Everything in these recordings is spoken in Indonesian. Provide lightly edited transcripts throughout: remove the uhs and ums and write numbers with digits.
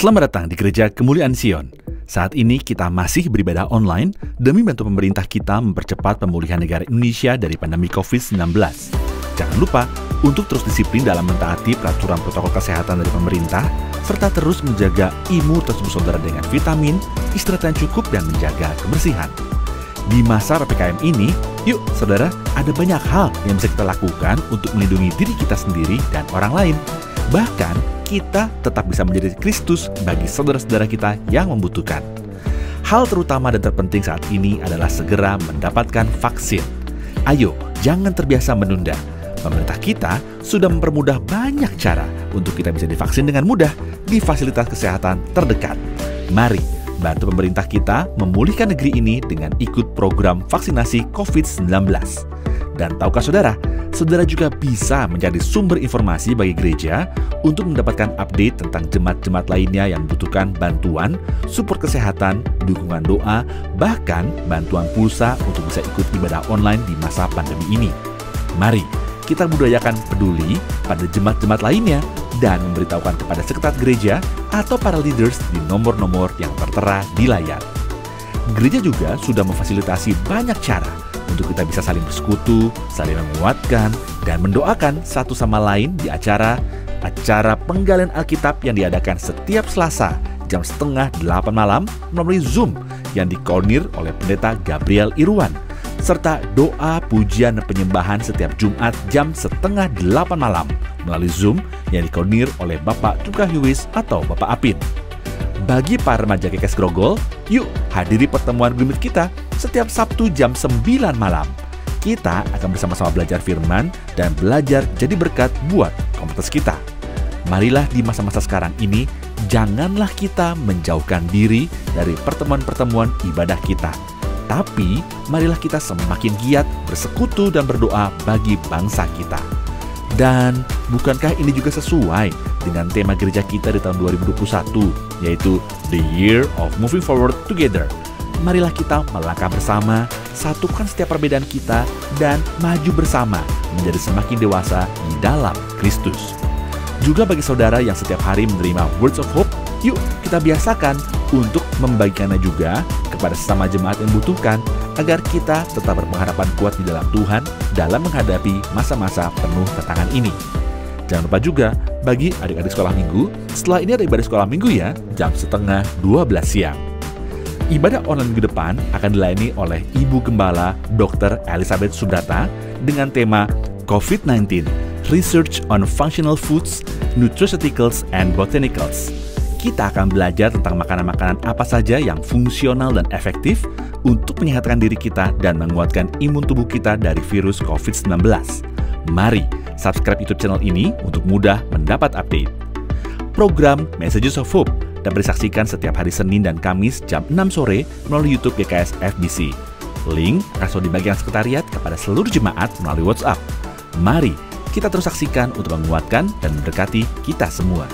Selamat datang di Gereja Kemuliaan Sion. Saat ini kita masih beribadah online demi bantu pemerintah kita mempercepat pemulihan negara Indonesia dari pandemi COVID-19. Jangan lupa untuk terus disiplin dalam mentaati peraturan protokol kesehatan dari pemerintah, serta terus menjaga imunitas tubuh saudara dengan vitamin, istirahat yang cukup, dan menjaga kebersihan. Di masa PPKM ini, yuk saudara, ada banyak hal yang bisa kita lakukan untuk melindungi diri kita sendiri dan orang lain. Bahkan, kita tetap bisa menjadi Kristus bagi saudara-saudara kita yang membutuhkan. Hal terutama dan terpenting saat ini adalah segera mendapatkan vaksin. Ayo, jangan terbiasa menunda. Pemerintah kita sudah mempermudah banyak cara untuk kita bisa divaksin dengan mudah di fasilitas kesehatan terdekat. Mari bantu pemerintah kita memulihkan negeri ini dengan ikut program vaksinasi COVID-19. Dan tahukah saudara, saudara juga bisa menjadi sumber informasi bagi gereja untuk mendapatkan update tentang jemaat-jemaat lainnya yang membutuhkan bantuan, support kesehatan, dukungan doa, bahkan bantuan pulsa untuk bisa ikut ibadah online di masa pandemi ini. Mari kita budayakan peduli pada jemaat-jemaat lainnya dan memberitahukan kepada sekretariat gereja atau para leaders di nomor-nomor yang tertera di layar. Gereja juga sudah memfasilitasi banyak cara untuk kita bisa saling bersekutu, saling menguatkan, dan mendoakan satu sama lain di acara penggalian Alkitab yang diadakan setiap Selasa jam 7:30 malam melalui Zoom yang dikoordinir oleh Pendeta Gabriel Irwan, serta doa, pujian, dan penyembahan setiap Jumat jam 7:30 malam melalui Zoom yang dikoordinir oleh Bapak Tukahiwis atau Bapak Apin. Bagi para remaja KKS Grogol, yuk hadiri pertemuan Glimit kita setiap Sabtu jam 9 malam. Kita akan bersama-sama belajar firman dan belajar jadi berkat buat komunitas kita. Marilah di masa-masa sekarang ini, janganlah kita menjauhkan diri dari pertemuan-pertemuan ibadah kita. Tapi, marilah kita semakin giat bersekutu dan berdoa bagi bangsa kita. Dan bukankah ini juga sesuai dengan tema gereja kita di tahun 2021, yaitu The Year of Moving Forward Together. Marilah kita melangkah bersama, satukan setiap perbedaan kita, dan maju bersama menjadi semakin dewasa di dalam Kristus. Juga bagi saudara yang setiap hari menerima Words of Hope, yuk kita biasakan untuk membagikannya juga kepada sesama jemaat yang membutuhkan, agar kita tetap berpengharapan kuat di dalam Tuhan dalam menghadapi masa-masa penuh tantangan ini. Jangan lupa juga bagi adik-adik sekolah minggu, setelah ini ada ibadah sekolah minggu ya, jam 11:30 siang. Ibadah online minggu depan akan dilayani oleh Ibu Gembala Dr. Elizabeth Subrata dengan tema COVID-19, Research on Functional Foods, Nutraceuticals, and Botanicals. Kita akan belajar tentang makanan-makanan apa saja yang fungsional dan efektif untuk menyehatkan diri kita dan menguatkan imun tubuh kita dari virus COVID-19. Mari subscribe YouTube channel ini untuk mudah mendapat update. Program Messages of Hope dapat disaksikan setiap hari Senin dan Kamis jam 6 sore melalui YouTube GKS FBC. Link akan di bagian sekretariat kepada seluruh jemaat melalui WhatsApp. Mari kita terus saksikan untuk menguatkan dan memberkati kita semua.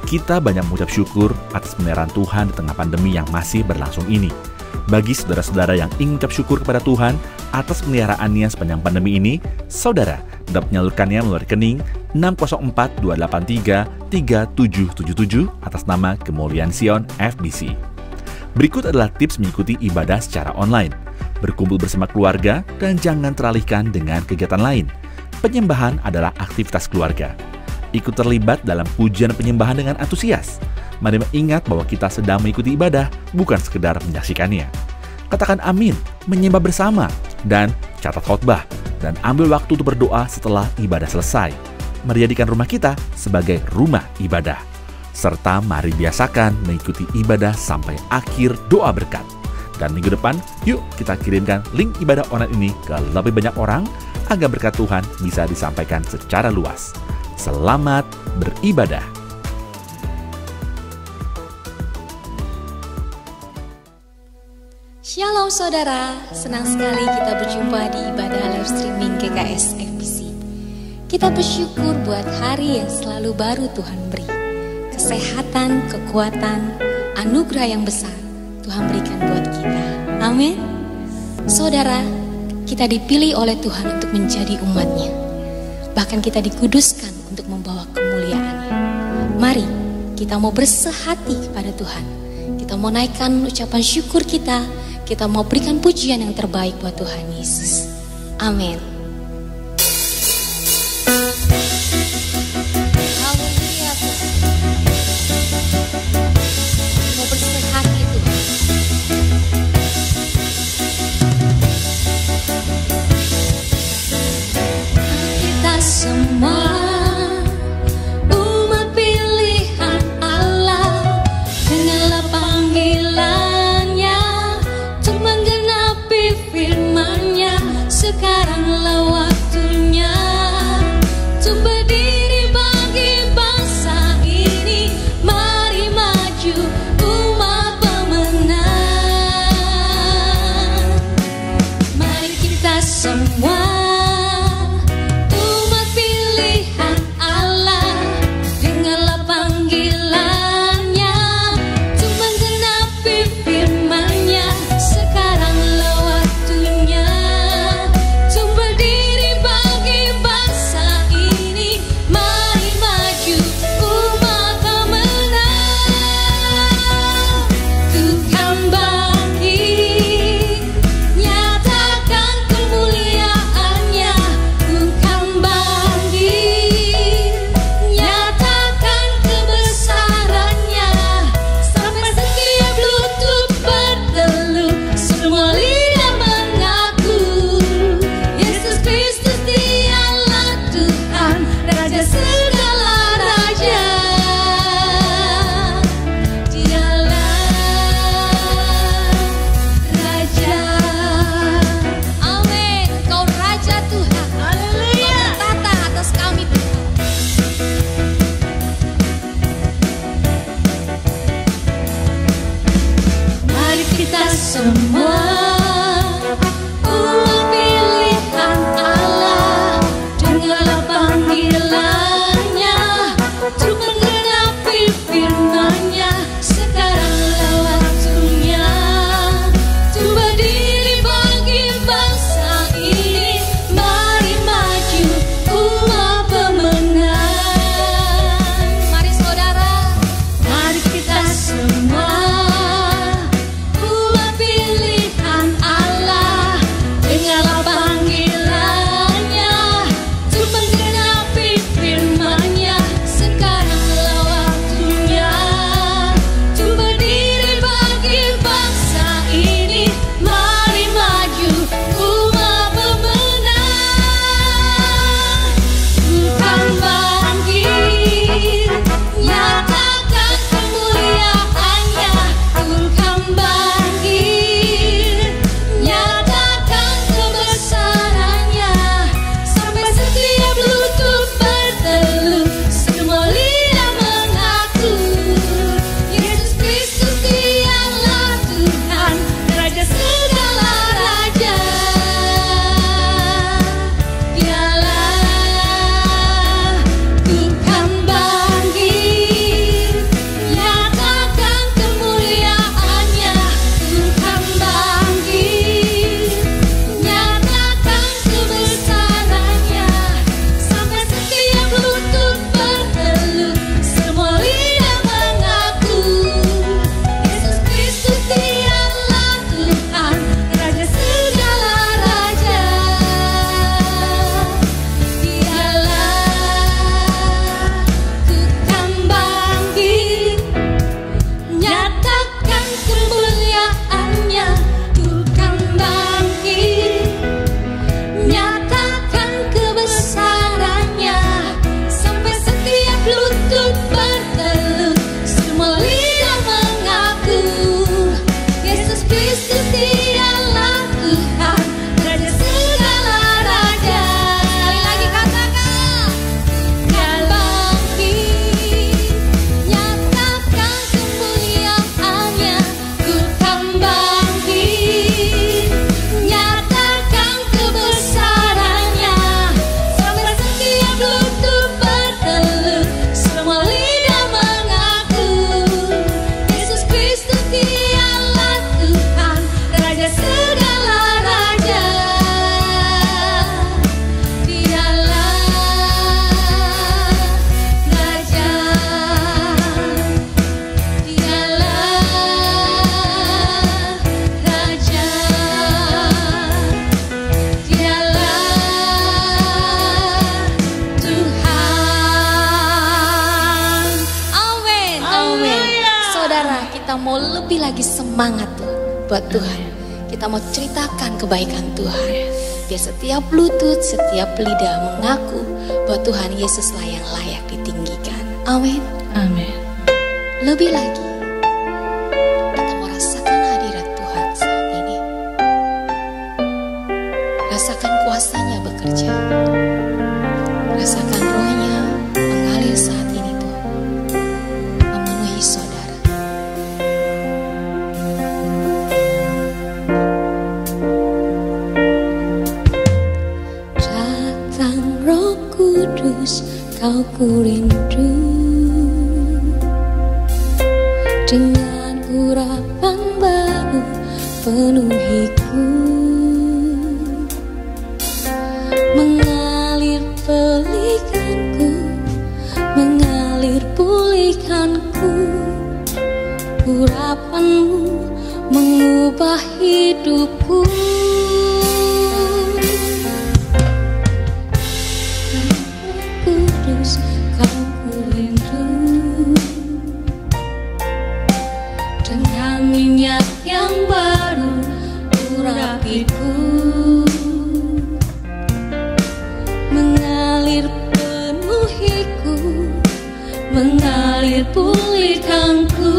Kita banyak mengucap syukur atas pemeliharaan Tuhan di tengah pandemi yang masih berlangsung ini. Bagi saudara-saudara yang ingin mengucap syukur kepada Tuhan atas pemeliharaannya sepanjang pandemi ini, saudara dapat menyalurkannya melalui rekening 604-283-3777 atas nama Kemuliaan Sion FBC. Berikut adalah tips mengikuti ibadah secara online. Berkumpul bersama keluarga dan jangan teralihkan dengan kegiatan lain. Penyembahan adalah aktivitas keluarga. Ikut terlibat dalam pujian penyembahan dengan antusias. Mari ingat bahwa kita sedang mengikuti ibadah, bukan sekedar menyaksikannya. Katakan amin, menyembah bersama, dan catat khotbah, dan ambil waktu untuk berdoa setelah ibadah selesai. Mari jadikan rumah kita sebagai rumah ibadah. Serta mari biasakan mengikuti ibadah sampai akhir doa berkat. Dan minggu depan, yuk kita kirimkan link ibadah online ini ke lebih banyak orang, agar berkat Tuhan bisa disampaikan secara luas. Selamat beribadah. Shalom saudara, senang sekali kita berjumpa di ibadah live streaming GKS FBC. Kita bersyukur buat hari yang selalu baru Tuhan beri. Kesehatan, kekuatan, anugerah yang besar Tuhan berikan buat kita. Amin. Saudara, kita dipilih oleh Tuhan untuk menjadi umat-Nya. Bahkan kita dikuduskan untuk membawa kemuliaan-Nya. Mari kita mau bersehati kepada Tuhan. Kita mau naikkan ucapan syukur kita. Kita mau berikan pujian yang terbaik buat Tuhan Yesus. Amin. Haleluya Tuhan. Mau bersehati Tuhan. Kita semua umat pilihan Allah, dengarlah panggilannya untuk menggenapi firman-Nya. Sekarang kita mau lebih lagi semangat Tuhan buat Tuhan. Kita mau ceritakan kebaikan Tuhan. Biar setiap lutut, setiap lidah mengaku bahwa Tuhan Yesuslah yang layak ditinggikan. Amin. Amin. Lebih lagi, kita mau rasakan hadirat Tuhan saat ini. Rasakan kuasanya bekerja. Rasakan rohnya mengalir saat ini Tuhan. Memenuhi saudara. Datang Roh Kudus, Kau ku rindu. Dengan urapan baru penuhiku. Mengalir pelikanku, mengalir pulihkanku. Urapanmu mengubah hidupku. Kudus, Kau ku rindu. Dengan minyak yang baru urapiku. Mengalir penuhiku, mengalir pulihkanku.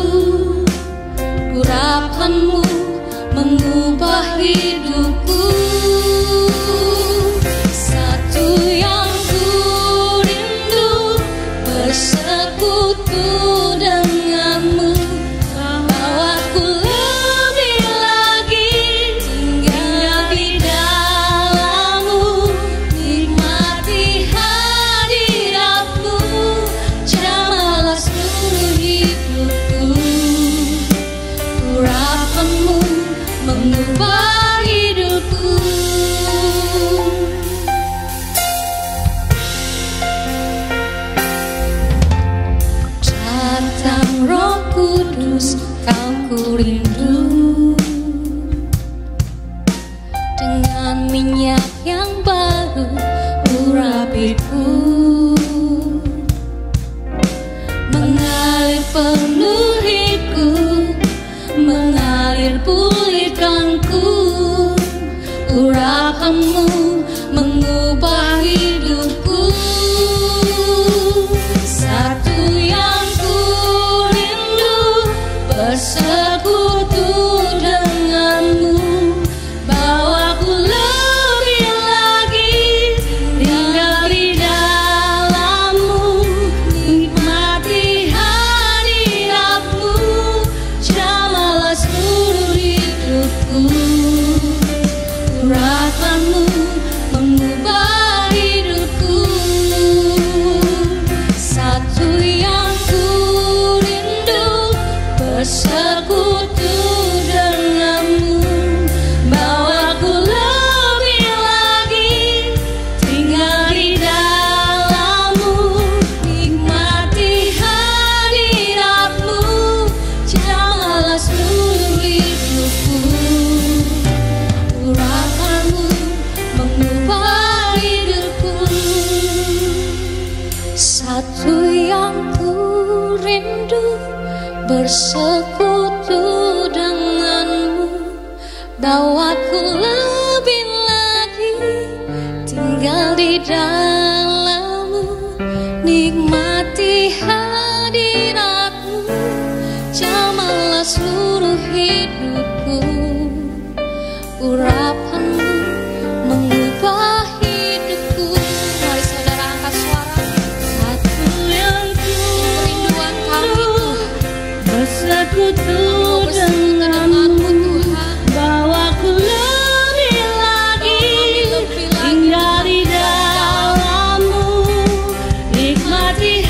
Urapanmu mengubah hidupku. Satu yang ku rindu, bersekutu denganmu. Bahwa ku lebih lagi tinggal di dalammu. Nikmati hadiratmu, jamalah seluruh hidupku. Urapanmu mengubah hidupku. Datang Roh Kudus, Kau ku rindu. Dengan minyak yang baru urapiku. Mengalir penuhiku, mengalir pulihkanku. Urapanmu mengubah hidupku. Satu yang ku rindu, bersekutu denganmu. Bahwa ku lebih lagi tinggal di dalammu. Nikmati hadiratmu, jamalah seluruh hidupku. Urapanmu mengubah hidupku. Satu yang ku rindu, bersekutu denganmu. Bahwa ku lebih lagi tinggal di dalammu. Nikmati hadiratmu, jamalah seluruh hidupku. Urapanmu mengubah hidupku. Satu yang ku rindu, bersekutu denganmu. Bahwa ku lebih lagi tinggal di dalammu. Nikmati hadiratmu, jamalah seluruh hidupku. Urapanmu mengubah hidupku. Mari saudara angkat suara. Satu yang kerinduan kami Tuhan, Bersekutu denganmu Tuhan. bahwa ku lebih lagi tinggal di dalammu. Nikmati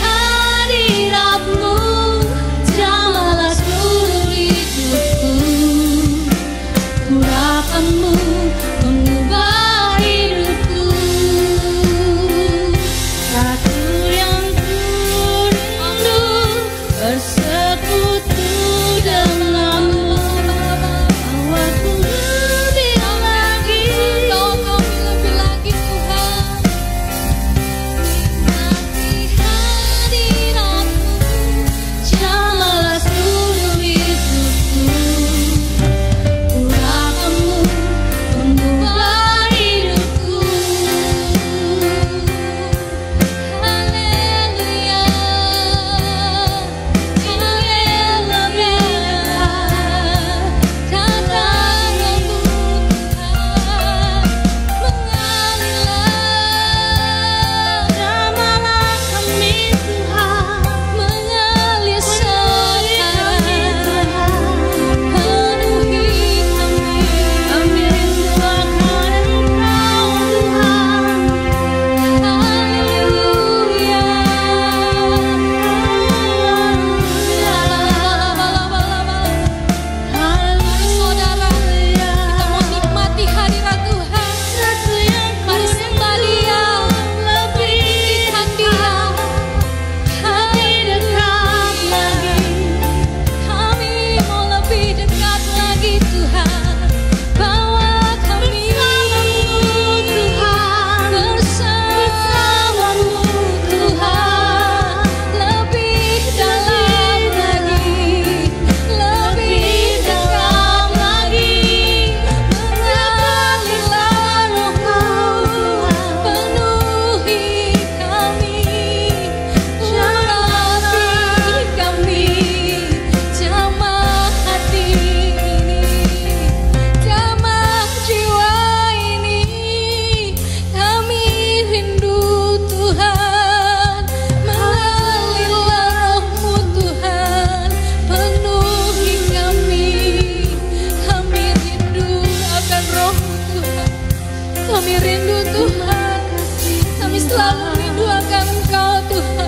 selalu rindu akan Engkau Tuhan.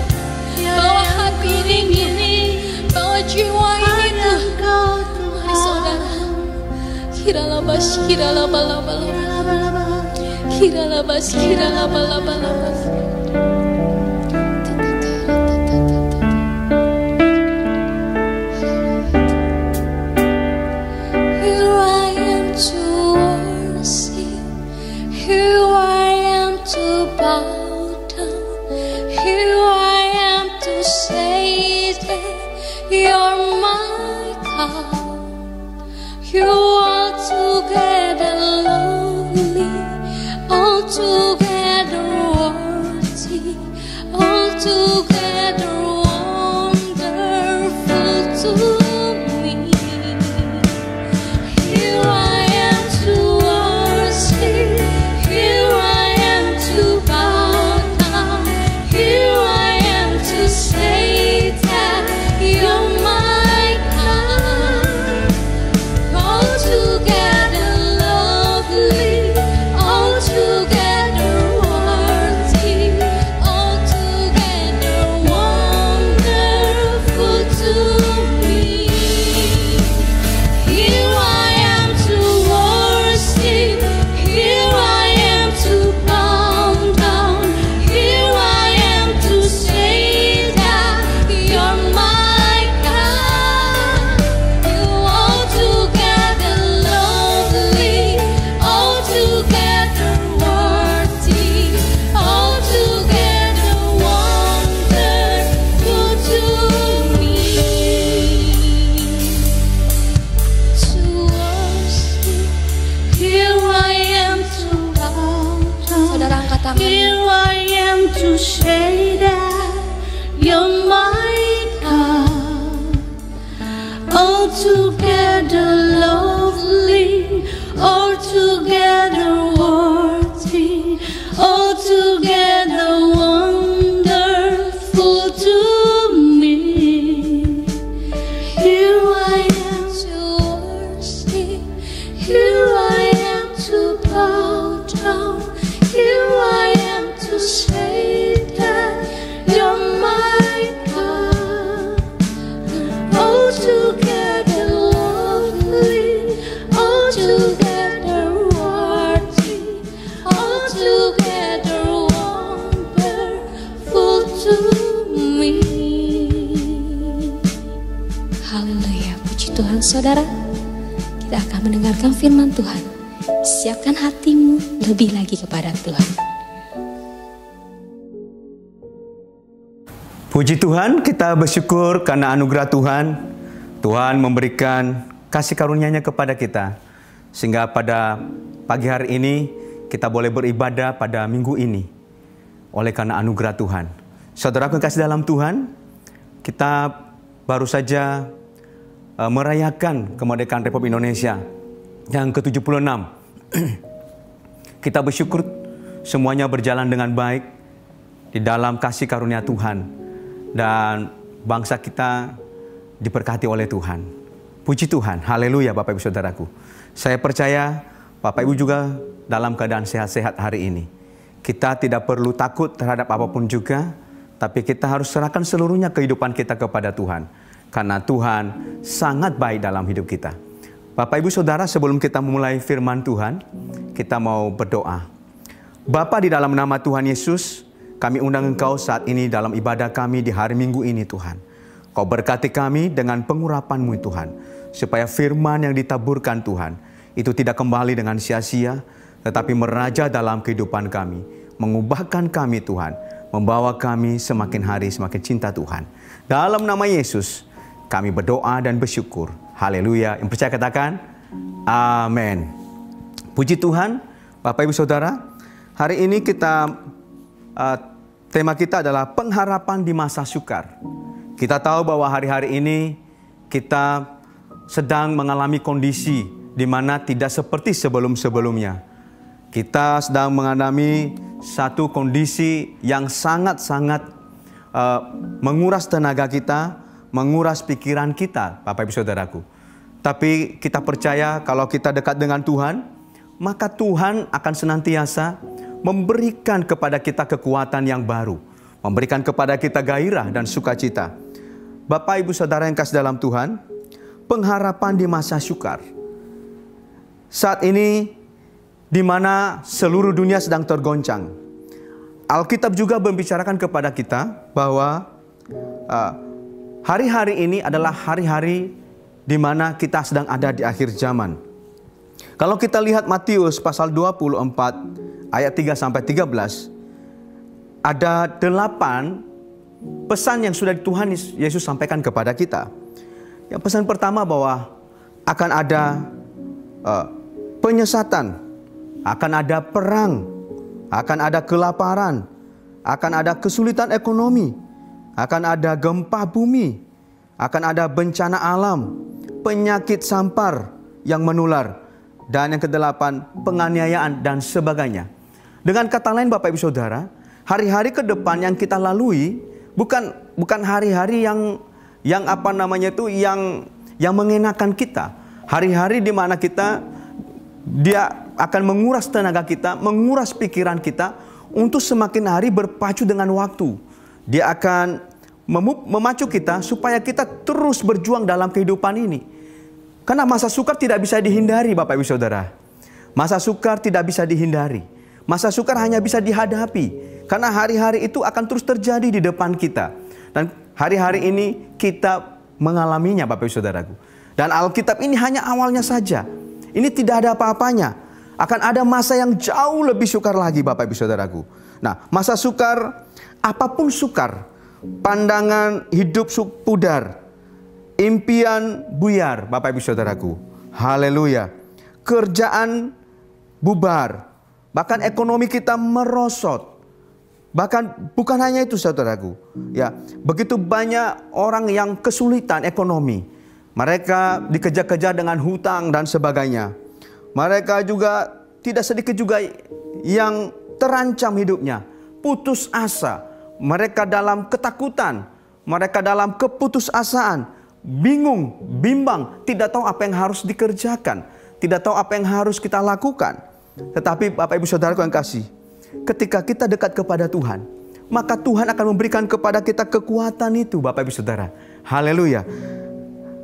Bawa hati ini, bawa jiwa ini Tuhan. Mari saudara. Kiralabas, kiralabalabala. Kiralabas, kiralabalabala. You're my God. You are together lovely, altogether worthy, altogether wonderful to me. Here I am to worship, here I am to bow down, here I am to say that You're my God, altogether lovely, altogether worthy, altogether wonderful to me. Here I am to worship, here I am to bow down, here I am to say that You're my Here I am to say that You're my God, altogether lovely, altogether worthy, altogether wonderful to me. Here I am to worship, here I am to bow down, here I am to say that You're my God, altogether lovely, altogether worthy, altogether wonderful to me. Haleluya, puji Tuhan saudara. Kita akan mendengarkan firman Tuhan. Siapkan hatimu lebih lagi kepada Tuhan. Puji Tuhan, kita bersyukur karena anugerah Tuhan. Tuhan memberikan kasih karunia-Nya kepada kita. Sehingga pada pagi hari ini kita boleh beribadah pada minggu ini. Oleh karena anugerah Tuhan. Saudara yang kasih dalam Tuhan, kita baru saja merayakan kemerdekaan Republik Indonesia yang ke-76. Kita bersyukur semuanya berjalan dengan baik di dalam kasih karunia Tuhan. Dan bangsa kita diberkati oleh Tuhan. Puji Tuhan, haleluya Bapak Ibu Saudaraku. Saya percaya Bapak Ibu juga dalam keadaan sehat-sehat hari ini. Kita tidak perlu takut terhadap apapun juga, tapi kita harus serahkan seluruhnya kehidupan kita kepada Tuhan. Karena Tuhan sangat baik dalam hidup kita. Bapak Ibu Saudara, sebelum kita memulai firman Tuhan, kita mau berdoa. Bapa, di dalam nama Tuhan Yesus, kami undang Engkau saat ini dalam ibadah kami di hari Minggu ini Tuhan. Kau berkati kami dengan pengurapan-Mu Tuhan. Supaya firman yang ditaburkan Tuhan, itu tidak kembali dengan sia-sia, tetapi meraja dalam kehidupan kami. Mengubahkan kami Tuhan. Membawa kami semakin hari semakin cinta Tuhan. Dalam nama Yesus, kami berdoa dan bersyukur. Haleluya. Yang percaya katakan, amin. Puji Tuhan, Bapak Ibu Saudara. Hari ini tema kita adalah pengharapan di masa sukar. Kita tahu bahwa hari-hari ini kita sedang mengalami kondisi di mana tidak seperti sebelum-sebelumnya. Kita sedang mengalami satu kondisi yang sangat-sangat menguras tenaga kita, menguras pikiran kita, Bapak Ibu Saudaraku. Tapi kita percaya kalau kita dekat dengan Tuhan, maka Tuhan akan senantiasa memberikan kepada kita kekuatan yang baru, memberikan kepada kita gairah dan sukacita. Bapak, Ibu, Saudara yang kasih dalam Tuhan, pengharapan di masa sukar. Saat ini di mana seluruh dunia sedang tergoncang, Alkitab juga membicarakan kepada kita bahwa hari-hari ini adalah hari-hari di mana kita sedang ada di akhir zaman. Kalau kita lihat Matius pasal 24 ayat 3-13, ada 8 pesan yang sudah Tuhan Yesus sampaikan kepada kita. Yang pesan pertama bahwa akan ada penyesatan, akan ada perang, akan ada kelaparan, akan ada kesulitan ekonomi, akan ada gempa bumi, akan ada bencana alam, penyakit sampar yang menular, dan yang ke-8, penganiayaan dan sebagainya. Dengan kata lain, Bapak Ibu Saudara, hari-hari ke depan yang kita lalui bukan hari-hari yang mengenakan kita. Hari-hari di mana dia akan menguras tenaga kita, menguras pikiran kita untuk semakin hari berpacu dengan waktu. Dia akan memacu kita supaya kita terus berjuang dalam kehidupan ini. Karena masa sukar tidak bisa dihindari, Bapak Ibu Saudara. Masa sukar tidak bisa dihindari. Masa sukar hanya bisa dihadapi. Karena hari-hari itu akan terus terjadi di depan kita. Dan hari-hari ini kita mengalaminya, Bapak Ibu Saudaraku. Dan Alkitab ini hanya awalnya saja. Ini tidak ada apa-apanya. Akan ada masa yang jauh lebih sukar lagi, Bapak Ibu Saudaraku. Nah, masa sukar, apapun sukar, pandangan hidup pudar, impian buyar, Bapak Ibu Saudaraku. Haleluya. Kerjaan bubar, bahkan ekonomi kita merosot. Bahkan bukan hanya itu, saudaraku. Ya, begitu banyak orang yang kesulitan ekonomi. Mereka dikejar-kejar dengan hutang dan sebagainya. Mereka juga tidak sedikit juga yang terancam hidupnya, putus asa. Mereka dalam ketakutan, mereka dalam keputusasaan, bingung, bimbang, tidak tahu apa yang harus dikerjakan, tidak tahu apa yang harus kita lakukan. Tetapi Bapak Ibu Saudaraku yang kasih, ketika kita dekat kepada Tuhan, maka Tuhan akan memberikan kepada kita kekuatan itu, Bapak Ibu Saudara. Haleluya.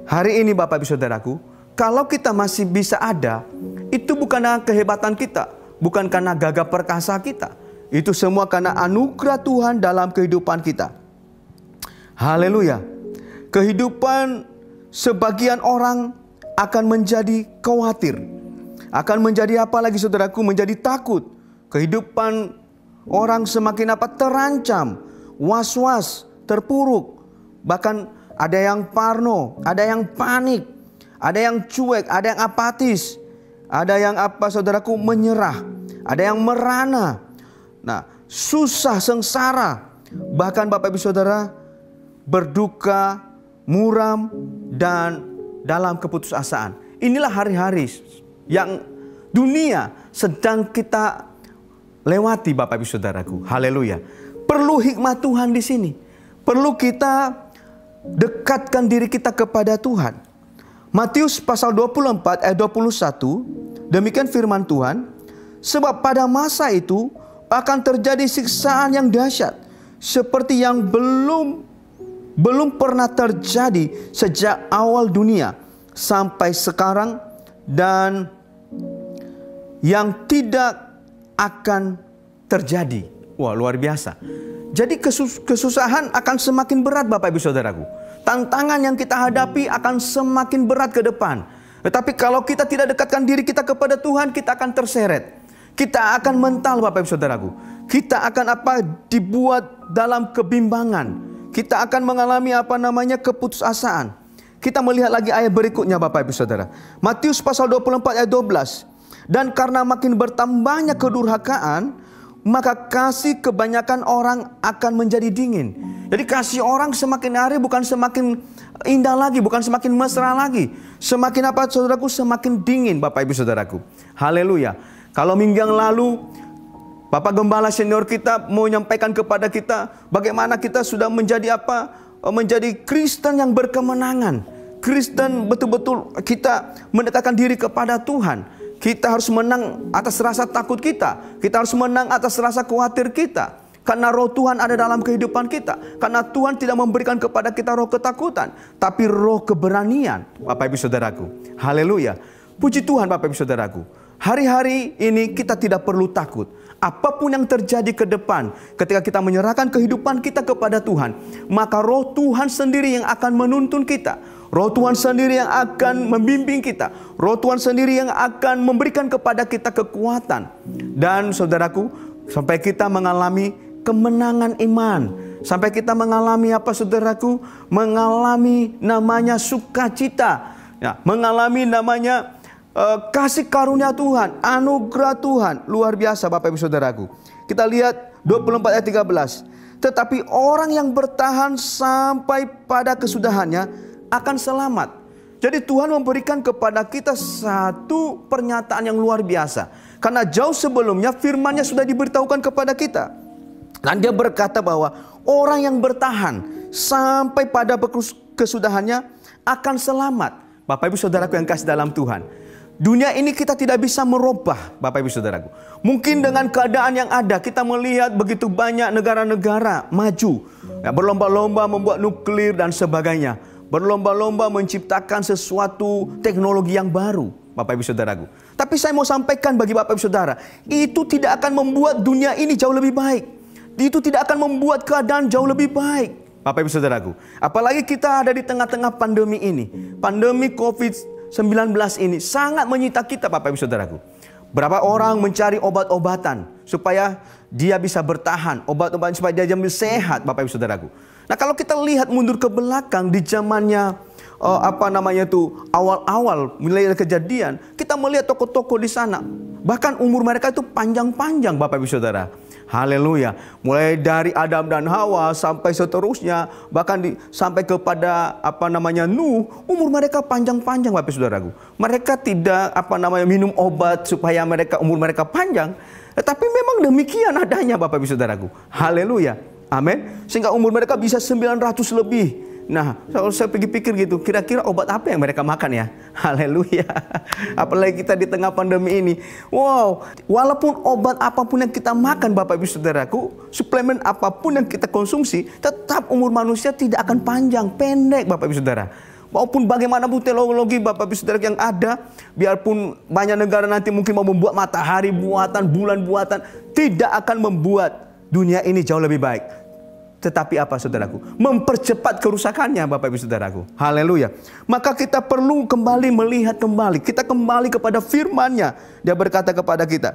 Hari ini Bapak Ibu Saudaraku, kalau kita masih bisa ada, itu bukan karena kehebatan kita, bukan karena gagah perkasa kita. Itu semua karena anugerah Tuhan dalam kehidupan kita. Haleluya. Kehidupan sebagian orang akan menjadi khawatir. Akan menjadi apa lagi, saudaraku? Menjadi takut. Kehidupan orang semakin terancam, was-was, terpuruk. Bahkan ada yang parno, ada yang panik, ada yang cuek, ada yang apatis, ada yang saudaraku, menyerah, ada yang merana. Nah, susah, sengsara, bahkan Bapak Ibu Saudara berduka, muram, dan dalam keputusasaan. Inilah hari-hari yang dunia sedang kita lewati, Bapak Ibu Saudaraku. Haleluya. Perlu hikmat Tuhan di sini. Perlu kita dekatkan diri kita kepada Tuhan. Matius pasal 24 ayat 21, demikian firman Tuhan, sebab pada masa itu akan terjadi siksaan yang dahsyat, seperti yang belum pernah terjadi sejak awal dunia sampai sekarang, dan yang tidak akan terjadi. Wah, luar biasa. Jadi kesusahan akan semakin berat, Bapak Ibu Saudaraku. Tantangan yang kita hadapi akan semakin berat ke depan. Tetapi kalau kita tidak dekatkan diri kita kepada Tuhan, kita akan terseret. Kita akan mental, Bapak Ibu Saudaraku. Kita akan dibuat dalam kebimbangan. Kita akan mengalami keputusasaan. Kita melihat lagi ayat berikutnya, Bapak Ibu Saudara. Matius pasal 24 ayat 12. Dan karena makin bertambahnya kedurhakaan, maka kasih kebanyakan orang akan menjadi dingin. Jadi kasih orang semakin hari bukan semakin indah lagi, bukan semakin mesra lagi. Semakin saudaraku? Semakin dingin, Bapak Ibu Saudaraku. Haleluya. Kalau minggu yang lalu Bapak Gembala senior kita mau menyampaikan kepada kita bagaimana kita sudah menjadi menjadi Kristen yang berkemenangan. Kristen betul-betul kita mendekatkan diri kepada Tuhan. Kita harus menang atas rasa takut kita. Kita harus menang atas rasa khawatir kita. Karena roh Tuhan ada dalam kehidupan kita. Karena Tuhan tidak memberikan kepada kita roh ketakutan, tapi roh keberanian, Bapak Ibu Saudaraku. Haleluya. Puji Tuhan Bapak Ibu Saudaraku. Hari-hari ini kita tidak perlu takut. Apapun yang terjadi ke depan, ketika kita menyerahkan kehidupan kita kepada Tuhan, maka roh Tuhan sendiri yang akan menuntun kita. Roh Tuhan sendiri yang akan membimbing kita. Roh Tuhan sendiri yang akan memberikan kepada kita kekuatan. Dan saudaraku, sampai kita mengalami kemenangan iman. Sampai kita mengalami apa saudaraku? Mengalami namanya sukacita. Ya, mengalami namanya kasih karunia Tuhan, anugerah Tuhan. Luar biasa Bapak Ibu Saudaraku. Kita lihat 24 ayat 13. Tetapi orang yang bertahan sampai pada kesudahannya akan selamat. Jadi Tuhan memberikan kepada kita satu pernyataan yang luar biasa. Karena jauh sebelumnya firman-Nya sudah diberitahukan kepada kita. Dan Dia berkata bahwa orang yang bertahan sampai pada kesudahannya akan selamat. Bapak Ibu Saudaraku yang kasih dalam Tuhan, dunia ini kita tidak bisa merubah Bapak Ibu Saudaraku. Mungkin dengan keadaan yang ada kita melihat begitu banyak negara-negara maju, ya, berlomba-lomba membuat nuklir dan sebagainya. Berlomba-lomba menciptakan sesuatu teknologi yang baru Bapak Ibu Saudaraku. Tapi saya mau sampaikan bagi Bapak Ibu Saudara, itu tidak akan membuat dunia ini jauh lebih baik. Itu tidak akan membuat keadaan jauh lebih baik Bapak Ibu Saudaraku. Apalagi kita ada di tengah-tengah pandemi ini. Pandemi COVID-19 ini sangat menyita kita Bapak Ibu Saudaraku. Berapa orang mencari obat-obatan supaya dia bisa bertahan, obat-obatan supaya dia jadi sehat Bapak Ibu Saudaraku. Nah, kalau kita lihat mundur ke belakang di zamannya awal-awal mulai kejadian, kita melihat tokoh-tokoh di sana. Bahkan umur mereka itu panjang-panjang Bapak Ibu Saudara. Haleluya. Mulai dari Adam dan Hawa sampai seterusnya, bahkan sampai kepada Nuh, umur mereka panjang-panjang Bapak Ibu Saudaraku. Mereka tidak minum obat supaya umur mereka panjang, tetapi memang demikian adanya Bapak Ibu Saudaraku. Haleluya. Amin. Sehingga umur mereka bisa 900 lebih. Nah, kalau saya pikir-pikir gitu, kira-kira obat apa yang mereka makan ya? Haleluya. Apalagi kita di tengah pandemi ini. Wow, walaupun obat apapun yang kita makan Bapak Ibu Saudaraku, suplemen apapun yang kita konsumsi, tetap umur manusia tidak akan panjang, pendek Bapak Ibu Saudara. Maupun bagaimanapun teknologi Bapak Ibu Saudara yang ada, biarpun banyak negara nanti mungkin mau membuat matahari buatan, bulan buatan, tidak akan membuat dunia ini jauh lebih baik. Tetapi apa saudaraku? Mempercepat kerusakannya Bapak Ibu Saudaraku. Haleluya. Maka kita perlu kembali melihat kembali. Kita kembali kepada firman-Nya. Dia berkata kepada kita.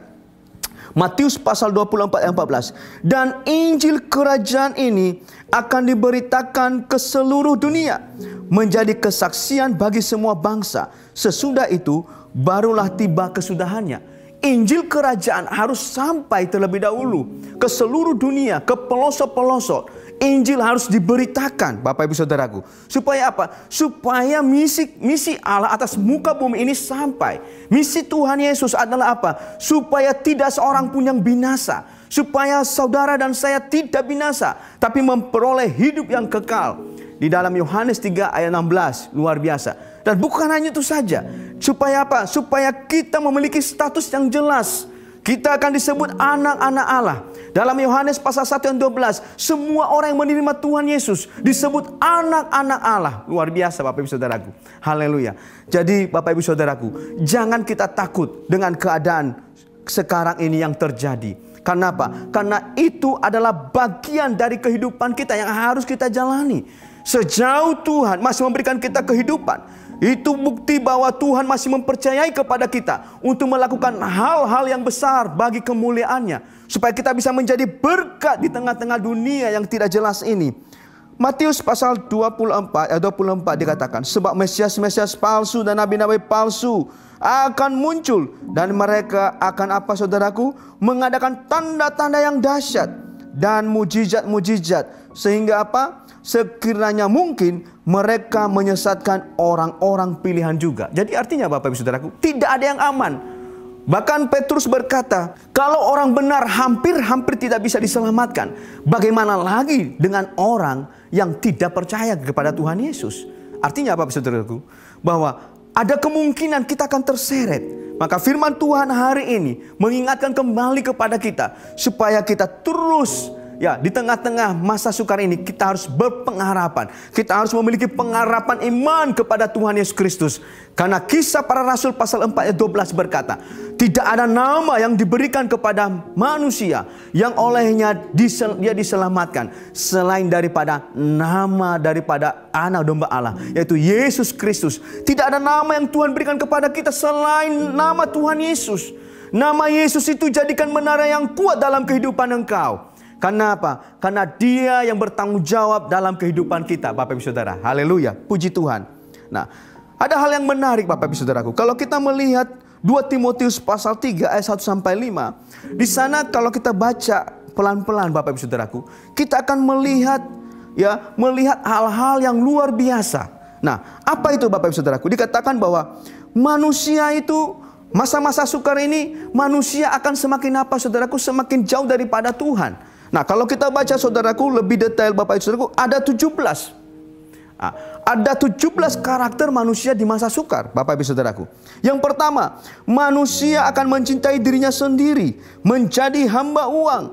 Matius pasal 24 ayat 14. Dan Injil kerajaan ini akan diberitakan ke seluruh dunia. Menjadi kesaksian bagi semua bangsa. Sesudah itu barulah tiba kesudahannya. Injil kerajaan harus sampai terlebih dahulu ke seluruh dunia, ke pelosok-pelosok. Injil harus diberitakan Bapak Ibu Saudaraku. Supaya apa? Supaya misi Allah atas muka bumi ini sampai. Misi Tuhan Yesus adalah apa? Supaya tidak seorang pun yang binasa. Supaya saudara dan saya tidak binasa, tapi memperoleh hidup yang kekal. Di dalam Yohanes 3 ayat 16, luar biasa. Dan bukan hanya itu saja. Supaya apa? Supaya kita memiliki status yang jelas. Kita akan disebut anak-anak Allah. Dalam Yohanes pasal 1 ayat 12, semua orang yang menerima Tuhan Yesus disebut anak-anak Allah. Luar biasa Bapak Ibu Saudaraku. Haleluya. Jadi Bapak Ibu Saudaraku, jangan kita takut dengan keadaan sekarang ini yang terjadi. Karena apa? Karena itu adalah bagian dari kehidupan kita yang harus kita jalani. Sejauh Tuhan masih memberikan kita kehidupan, itu bukti bahwa Tuhan masih mempercayai kepada kita untuk melakukan hal-hal yang besar bagi kemuliaan-Nya, supaya kita bisa menjadi berkat di tengah-tengah dunia yang tidak jelas ini. Matius pasal 24 ayat 24 dikatakan, sebab Mesias-Mesias palsu dan nabi-nabi palsu akan muncul, dan mereka akan apa saudaraku? Mengadakan tanda-tanda yang dahsyat dan mujizat-mujizat, sehingga apa? Sekiranya mungkin mereka menyesatkan orang-orang pilihan juga. Jadi artinya Bapak Ibu Saudaraku, tidak ada yang aman. Bahkan Petrus berkata, kalau orang benar hampir tidak bisa diselamatkan, bagaimana lagi dengan orang yang tidak percaya kepada Tuhan Yesus? Artinya apa Saudaraku? Bahwa ada kemungkinan kita akan terseret. Maka firman Tuhan hari ini mengingatkan kembali kepada kita supaya kita terus di tengah-tengah masa sukar ini kita harus berpengharapan. Kita harus memiliki pengharapan iman kepada Tuhan Yesus Kristus. Karena Kisah Para Rasul pasal 4 ayat 12 berkata, tidak ada nama yang diberikan kepada manusia yang olehnya dia diselamatkan selain daripada nama daripada Anak Domba Allah, yaitu Yesus Kristus. Tidak ada nama yang Tuhan berikan kepada kita selain nama Tuhan Yesus. Nama Yesus itu jadikan menara yang kuat dalam kehidupan engkau. Karena apa? Karena Dia yang bertanggung jawab dalam kehidupan kita, Bapak Ibu Saudara. Haleluya, puji Tuhan. Nah, ada hal yang menarik Bapak Ibu Saudaraku. Kalau kita melihat 2 Timotius pasal 3 ayat 1 sampai 5. Di sana kalau kita baca pelan-pelan Bapak Ibu Saudaraku, kita akan melihat hal-hal yang luar biasa. Nah, apa itu Bapak Ibu Saudaraku? Dikatakan bahwa manusia itu masa-masa sukar ini manusia akan semakin apa Saudaraku? Semakin jauh daripada Tuhan. Nah, kalau kita baca Saudaraku lebih detail Bapak Ibu Saudaraku, ada 17. Ada 17 karakter manusia di masa sukar, Bapak Ibu Saudaraku. Yang pertama, manusia akan mencintai dirinya sendiri, menjadi hamba uang,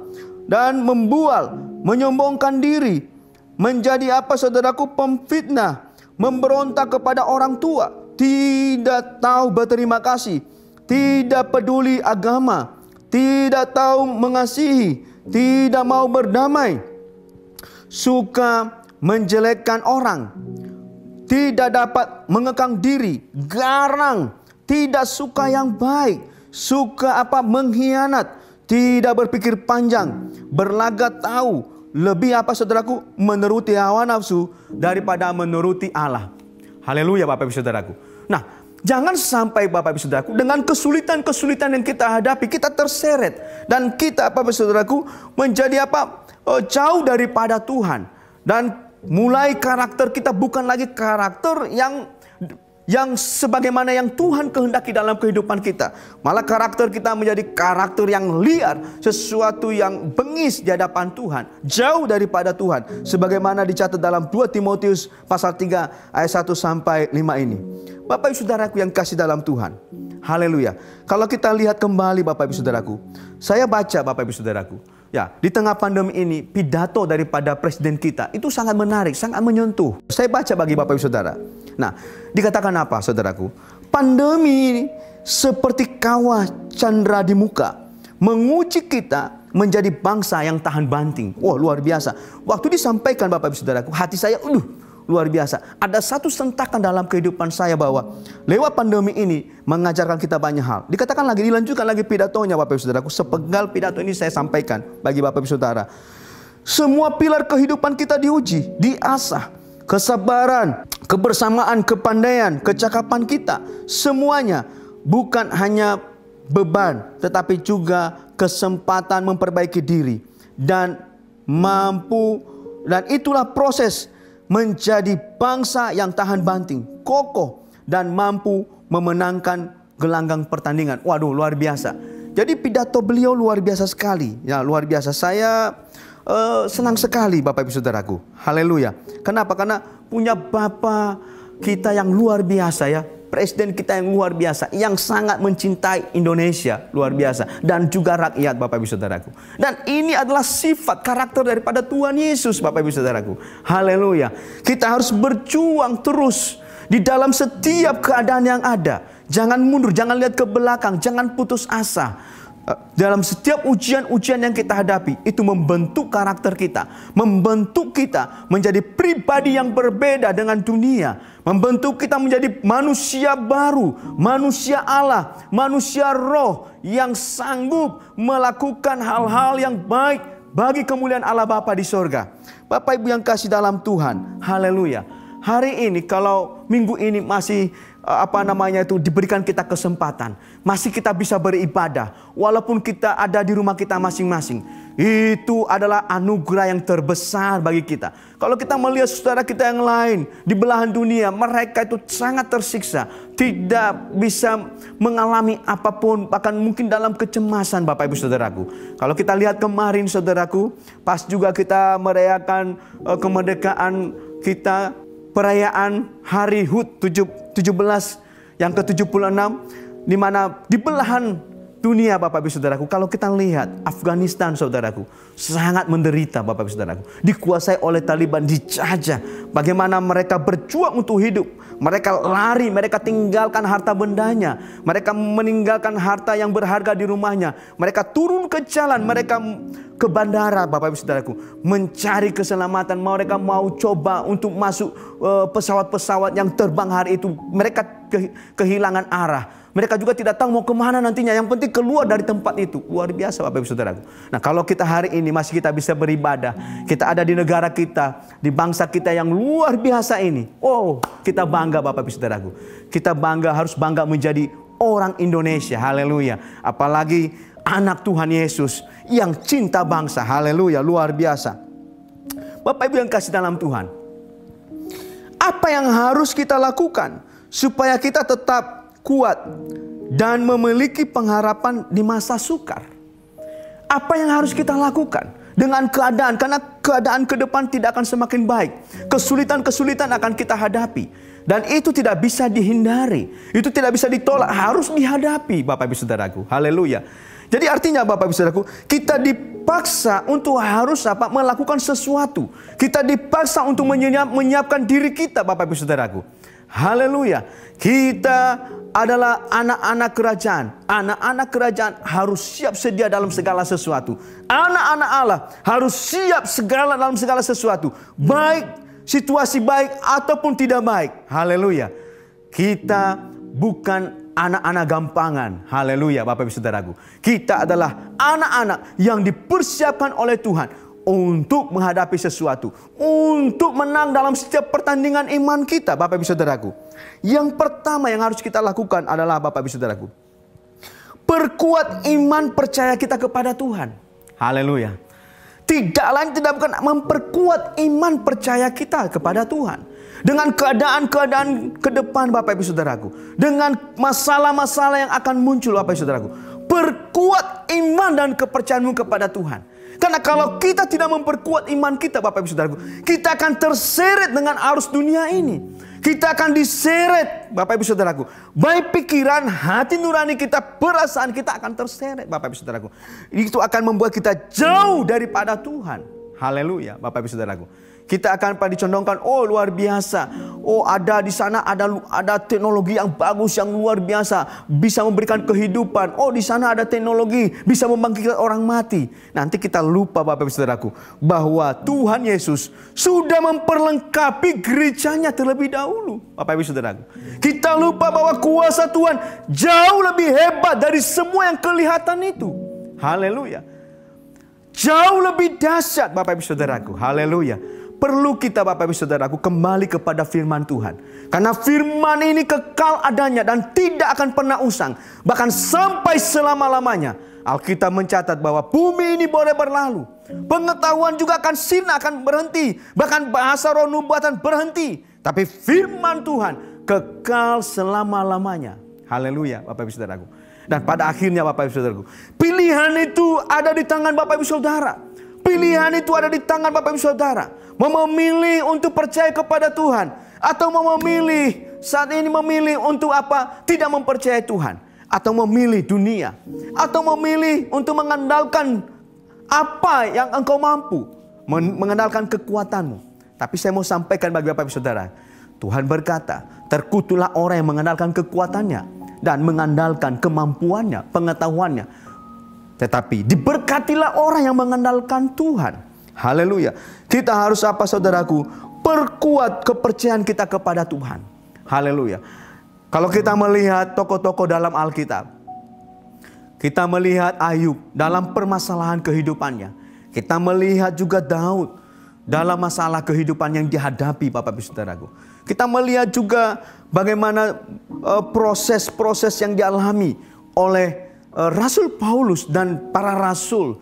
dan membual, menyombongkan diri, menjadi apa Saudaraku? Pemfitnah, memberontak kepada orang tua, tidak tahu berterima kasih, tidak peduli agama, tidak tahu mengasihi, tidak mau berdamai, suka menjelekkan orang, tidak dapat mengekang diri, garang, tidak suka yang baik, suka mengkhianat, tidak berpikir panjang, berlagak tahu, lebih Saudaraku? Menuruti hawa nafsu daripada menuruti Allah. Haleluya Bapak Ibu Saudaraku. Nah, jangan sampai Bapak Ibu Saudaraku dengan kesulitan-kesulitan yang kita hadapi kita terseret dan kita Bapak Ibu Saudaraku menjadi jauh daripada Tuhan. Dan mulai karakter kita bukan lagi karakter yang sebagaimana yang Tuhan kehendaki dalam kehidupan kita. Malah karakter kita menjadi karakter yang liar, sesuatu yang bengis di hadapan Tuhan, jauh daripada Tuhan, sebagaimana dicatat dalam 2 Timotius pasal 3 ayat 1 sampai 5 ini. Bapak Ibu Saudaraku yang kasih dalam Tuhan, haleluya. Kalau kita lihat kembali Bapak Ibu Saudaraku, saya baca Bapak Ibu Saudaraku, di tengah pandemi ini pidato daripada presiden kita itu sangat menarik, sangat menyentuh. Saya baca bagi Bapak Ibu Saudara. Nah, dikatakan apa Saudaraku? Pandemi seperti kawah candra di muka, menguji kita menjadi bangsa yang tahan banting. Wah, luar biasa. Waktu disampaikan Bapak Ibu Saudaraku, hati saya luar biasa. Ada satu sentakan dalam kehidupan saya bahwa lewat pandemi ini mengajarkan kita banyak hal. Dikatakan lagi, dilanjutkan lagi pidatonya Bapak Ibu Saudaraku. Sepenggal pidato ini saya sampaikan bagi Bapak Ibu Saudara. Semua pilar kehidupan kita diuji, diasah. Kesabaran, kebersamaan, kepandaian, kecakapan kita. Semuanya bukan hanya beban, tetapi juga kesempatan memperbaiki diri. Dan itulah proses menjadi bangsa yang tahan banting, kokoh, dan mampu memenangkan gelanggang pertandingan. Waduh, luar biasa. Jadi pidato beliau luar biasa sekali. Ya, luar biasa. Saya senang sekali Bapak Ibu Saudaraku. Haleluya. Kenapa? Karena punya Bapak kita yang luar biasa ya. Presiden kita yang luar biasa, yang sangat mencintai Indonesia, luar biasa. Dan juga rakyat Bapak Ibu Saudaraku. Dan ini adalah sifat karakter daripada Tuhan Yesus Bapak Ibu Saudaraku. Haleluya. Kita harus berjuang terus di dalam setiap keadaan yang ada. Jangan mundur, jangan lihat ke belakang, jangan putus asa. Dalam setiap ujian-ujian yang kita hadapi, itu membentuk karakter kita, membentuk kita menjadi pribadi yang berbeda dengan dunia, membentuk kita menjadi manusia baru, manusia Allah, manusia roh yang sanggup melakukan hal-hal yang baik bagi kemuliaan Allah Bapa di sorga. Bapak Ibu yang kasih dalam Tuhan, haleluya. Hari ini kalau minggu ini masih diberikan kita kesempatan, masih kita bisa beribadah walaupun kita ada di rumah kita masing-masing, itu adalah anugerah yang terbesar bagi kita. Kalau kita melihat saudara kita yang lain di belahan dunia, mereka itu sangat tersiksa, tidak bisa mengalami apapun, bahkan mungkin dalam kecemasan Bapak Ibu Saudaraku. Kalau kita lihat kemarin Saudaraku, pas juga kita merayakan kemerdekaan kita, perayaan Hari HUT 17 Yang ke-76, di mana di belahan dunia Bapak Ibu Saudaraku, kalau kita lihat Afghanistan saudaraku, sangat menderita Bapak Ibu Saudaraku. Dikuasai oleh Taliban, dijajah. Bagaimana mereka berjuang untuk hidup. Mereka lari, mereka tinggalkan harta bendanya. Mereka meninggalkan harta yang berharga di rumahnya. Mereka turun ke jalan, mereka ke bandara Bapak Ibu Saudaraku, mencari keselamatan. Mereka mau coba untuk masuk pesawat-pesawat yang terbang hari itu. Mereka kehilangan arah. Mereka juga tidak tahu mau kemana nantinya. Yang penting keluar dari tempat itu. Luar biasa Bapak Ibu Saudaraku. Nah, kalau kita hari ini masih kita bisa beribadah, kita ada di negara kita, di bangsa kita yang luar biasa ini. Oh, kita bangga Bapak Ibu Saudaraku. Kita bangga, harus bangga menjadi orang Indonesia. Haleluya. Apalagi anak Tuhan Yesus yang cinta bangsa. Haleluya, luar biasa. Bapak Ibu yang kasih dalam Tuhan, apa yang harus kita lakukan supaya kita tetap kuat dan memiliki pengharapan di masa sukar? Apa yang harus kita lakukan dengan keadaan? Karena keadaan ke depan tidak akan semakin baik. Kesulitan-kesulitan akan kita hadapi. Dan itu tidak bisa dihindari. Itu tidak bisa ditolak. Harus dihadapi Bapak Ibu Saudaraku. Haleluya. Jadi artinya Bapak Ibu Saudaraku, kita dipaksa untuk harus melakukan sesuatu. Kita dipaksa untuk menyiapkan diri kita Bapak Ibu Saudaraku. Haleluya. Kita adalah anak-anak kerajaan. Anak-anak kerajaan harus siap sedia dalam segala sesuatu. Anak-anak Allah harus siap dalam segala sesuatu. Baik situasi baik ataupun tidak baik. Haleluya. Kita bukan anak-anak gampangan. Haleluya Bapak Ibu Saudaraku. Kita adalah anak-anak yang dipersiapkan oleh Tuhan untuk menghadapi sesuatu, untuk menang dalam setiap pertandingan iman kita Bapak Ibu Saudaraku. Yang pertama yang harus kita lakukan adalah Bapak Ibu Saudaraku, perkuat iman percaya kita kepada Tuhan. Haleluya. Tidak lain tidak bukan memperkuat iman percaya kita kepada Tuhan. Dengan keadaan-keadaan ke depan Bapak Ibu Saudaraku, dengan masalah-masalah yang akan muncul Bapak Ibu Saudaraku, perkuat iman dan kepercayaanmu kepada Tuhan. Karena kalau kita tidak memperkuat iman kita Bapak Ibu Saudaraku, kita akan terseret dengan arus dunia ini. Kita akan diseret Bapak Ibu Saudaraku. Baik pikiran, hati nurani kita, perasaan kita akan terseret Bapak Ibu Saudaraku. Itu akan membuat kita jauh daripada Tuhan. Haleluya Bapak Ibu Saudaraku. Kita akan dicondongkan, oh luar biasa. Oh ada di sana ada teknologi yang bagus, yang luar biasa. Bisa memberikan kehidupan. Oh di sana ada teknologi, bisa membangkitkan orang mati. Nanti kita lupa Bapak Ibu Saudaraku, bahwa Tuhan Yesus sudah memperlengkapi gerejanya terlebih dahulu. Bapak Ibu Saudaraku. Kita lupa bahwa kuasa Tuhan jauh lebih hebat dari semua yang kelihatan itu. Haleluya. Jauh lebih dahsyat Bapak Ibu Saudaraku. Haleluya. Perlu kita Bapak Ibu Saudaraku kembali kepada firman Tuhan. Karena firman ini kekal adanya dan tidak akan pernah usang. Bahkan sampai selama-lamanya. Alkitab mencatat bahwa bumi ini boleh berlalu. Pengetahuan juga akan sirna, akan berhenti. Bahkan bahasa roh nubuatan berhenti. Tapi firman Tuhan kekal selama-lamanya. Haleluya Bapak Ibu Saudaraku. Dan pada akhirnya Bapak Ibu Saudaraku, pilihan itu ada di tangan Bapak Ibu Saudara. Pilihan itu ada di tangan Bapak Ibu Saudara. Memilih untuk percaya kepada Tuhan, atau memilih saat ini memilih untuk tidak mempercayai Tuhan, atau memilih dunia, atau memilih untuk mengandalkan apa yang engkau mampu, mengandalkan kekuatanmu. Tapi saya mau sampaikan bagi Bapak Ibu Saudara, Tuhan berkata, terkutuklah orang yang mengandalkan kekuatannya dan mengandalkan kemampuannya, pengetahuannya. Tetapi diberkatilah orang yang mengandalkan Tuhan. Haleluya. Kita harus saudaraku? Perkuat kepercayaan kita kepada Tuhan. Haleluya. Kalau kita melihat tokoh-tokoh dalam Alkitab, kita melihat Ayub dalam permasalahan kehidupannya. Kita melihat juga Daud dalam masalah kehidupan yang dihadapi Bapak Ibu Saudaraku. Kita melihat juga bagaimana proses-proses yang dialami oleh Rasul Paulus dan para rasul.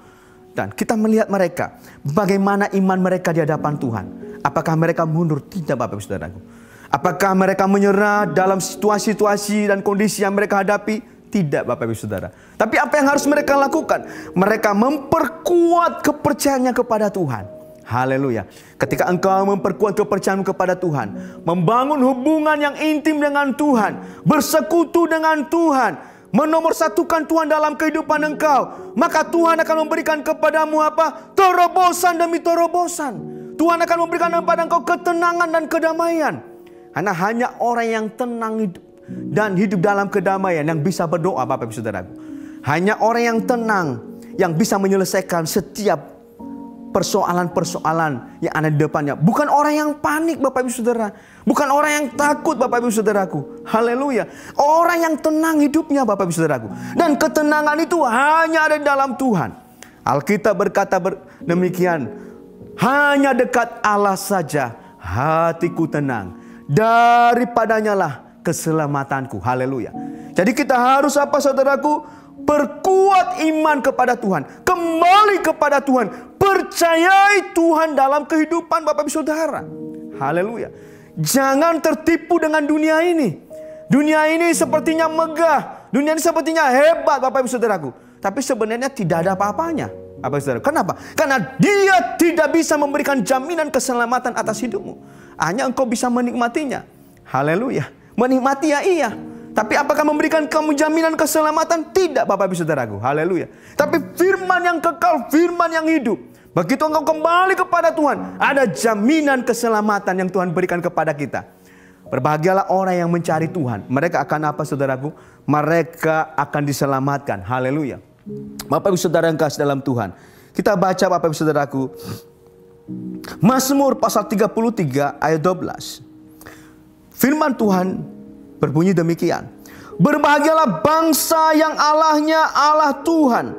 Dan kita melihat mereka, bagaimana iman mereka di hadapan Tuhan. Apakah mereka mundur? Tidak Bapak Ibu Saudaraku. Apakah mereka menyerah dalam situasi-situasi dan kondisi yang mereka hadapi? Tidak Bapak Ibu Saudara. Tapi apa yang harus mereka lakukan? Mereka memperkuat kepercayaannya kepada Tuhan. Haleluya. Ketika engkau memperkuat kepercayaan kepada Tuhan, membangun hubungan yang intim dengan Tuhan, bersekutu dengan Tuhan, menomorsatukan Tuhan dalam kehidupan engkau, maka Tuhan akan memberikan kepadamu apa? Terobosan demi terobosan. Tuhan akan memberikan kepada engkau ketenangan dan kedamaian. Karena hanya orang yang tenang dan hidup dalam kedamaian yang bisa berdoa, Bapak Ibu Saudaraku. Hanya orang yang tenang yang bisa menyelesaikan setiap persoalan-persoalan yang ada di depannya. Bukan orang yang panik, Bapak Ibu Saudara. Bukan orang yang takut, Bapak Ibu Saudaraku. Haleluya. Orang yang tenang hidupnya, Bapak Ibu Saudaraku. Dan ketenangan itu hanya ada di dalam Tuhan. Alkitab berkata demikian. Hanya dekat Allah saja hatiku tenang. Daripadanya lah keselamatanku. Haleluya. Jadi kita harus apa, saudaraku? Perkuat iman kepada Tuhan. Kembali kepada Tuhan. Percayai Tuhan dalam kehidupan Bapak Ibu Saudara. Haleluya. Jangan tertipu dengan dunia ini. Dunia ini sepertinya megah. Dunia ini sepertinya hebat, Bapak Ibu Saudaraku. Tapi sebenarnya tidak ada apa-apanya, Bapak Ibu Saudara. Kenapa? Karena dia tidak bisa memberikan jaminan keselamatan atas hidupmu. Hanya engkau bisa menikmatinya. Haleluya. Menikmati ya iya. Tapi apakah memberikan kamu jaminan keselamatan? Tidak, Bapak Ibu Saudaraku. Haleluya. Tapi firman yang kekal, firman yang hidup. Begitu engkau kembali kepada Tuhan, ada jaminan keselamatan yang Tuhan berikan kepada kita. Berbahagialah orang yang mencari Tuhan. Mereka akan apa, saudaraku? Mereka akan diselamatkan. Haleluya. Bapak Ibu Saudara yang kasih dalam Tuhan. Kita baca, Bapak Ibu Saudaraku, Mazmur pasal 33 ayat 12. Firman Tuhan berbunyi demikian. Berbahagialah bangsa yang Allahnya Allah Tuhan,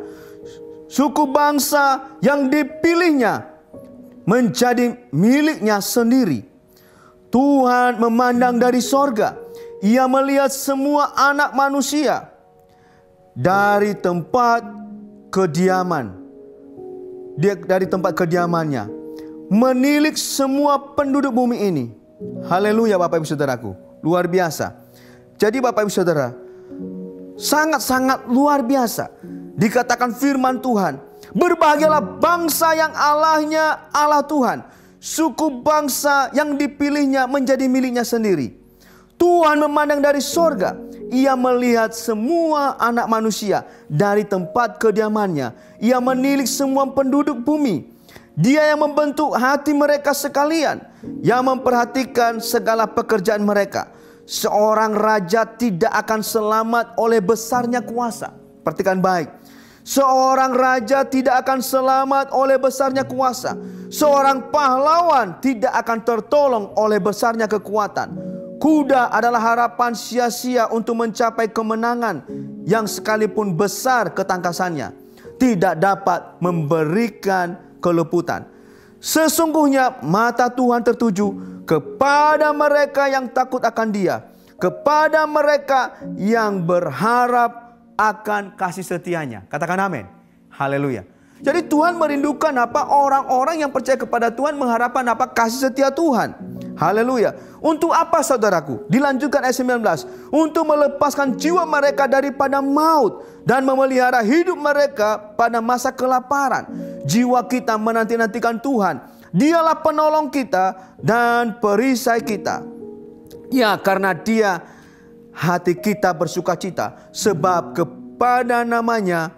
suku bangsa yang dipilihnya menjadi miliknya sendiri. Tuhan memandang dari sorga, Ia melihat semua anak manusia dari tempat kediaman. Dari tempat kediamannya, menilik semua penduduk bumi ini. Haleluya, Bapak Ibu Saudaraku. Luar biasa. Jadi Bapak Ibu Saudara, sangat-sangat luar biasa. Dikatakan firman Tuhan, berbahagialah bangsa yang Allahnya Allah Tuhan, suku bangsa yang dipilihnya menjadi miliknya sendiri. Tuhan memandang dari sorga, Ia melihat semua anak manusia dari tempat kediamannya. Ia menilik semua penduduk bumi. Dia yang membentuk hati mereka sekalian, yang memperhatikan segala pekerjaan mereka. Seorang raja tidak akan selamat oleh besarnya kuasa. Perhatikan baik. Seorang raja tidak akan selamat oleh besarnya kuasa. Seorang pahlawan tidak akan tertolong oleh besarnya kekuatan. Kuda adalah harapan sia-sia untuk mencapai kemenangan yang sekalipun besar ketangkasannya tidak dapat memberikan keleputan. Sesungguhnya mata Tuhan tertuju kepada mereka yang takut akan Dia, kepada mereka yang berharap akan kasih setianya. Katakan amin. Haleluya. Jadi Tuhan merindukan apa? Orang-orang yang percaya kepada Tuhan mengharapkan apa? Kasih setia Tuhan. Haleluya. Untuk apa, saudaraku? Dilanjutkan ayat 19. Untuk melepaskan jiwa mereka daripada maut dan memelihara hidup mereka pada masa kelaparan. Jiwa kita menanti-nantikan Tuhan. Dialah penolong kita dan perisai kita. Ya, karena Dia hati kita bersuka cita, sebab kepada namanya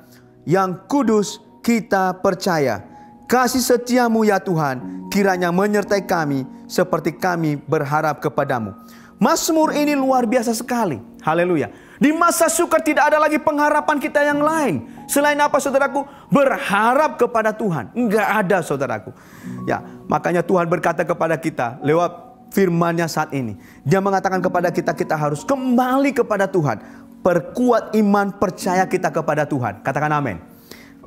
yang kudus kita percaya. Kasih setiamu ya Tuhan kiranya menyertai kami seperti kami berharap kepadamu. Mazmur ini luar biasa sekali. Haleluya. Di masa sukar tidak ada lagi pengharapan kita yang lain. Selain apa, saudaraku? Berharap kepada Tuhan. Enggak ada, saudaraku. Ya, makanya Tuhan berkata kepada kita lewat firman-Nya saat ini. Dia mengatakan kepada kita, kita harus kembali kepada Tuhan. Perkuat iman percaya kita kepada Tuhan. Katakan amin.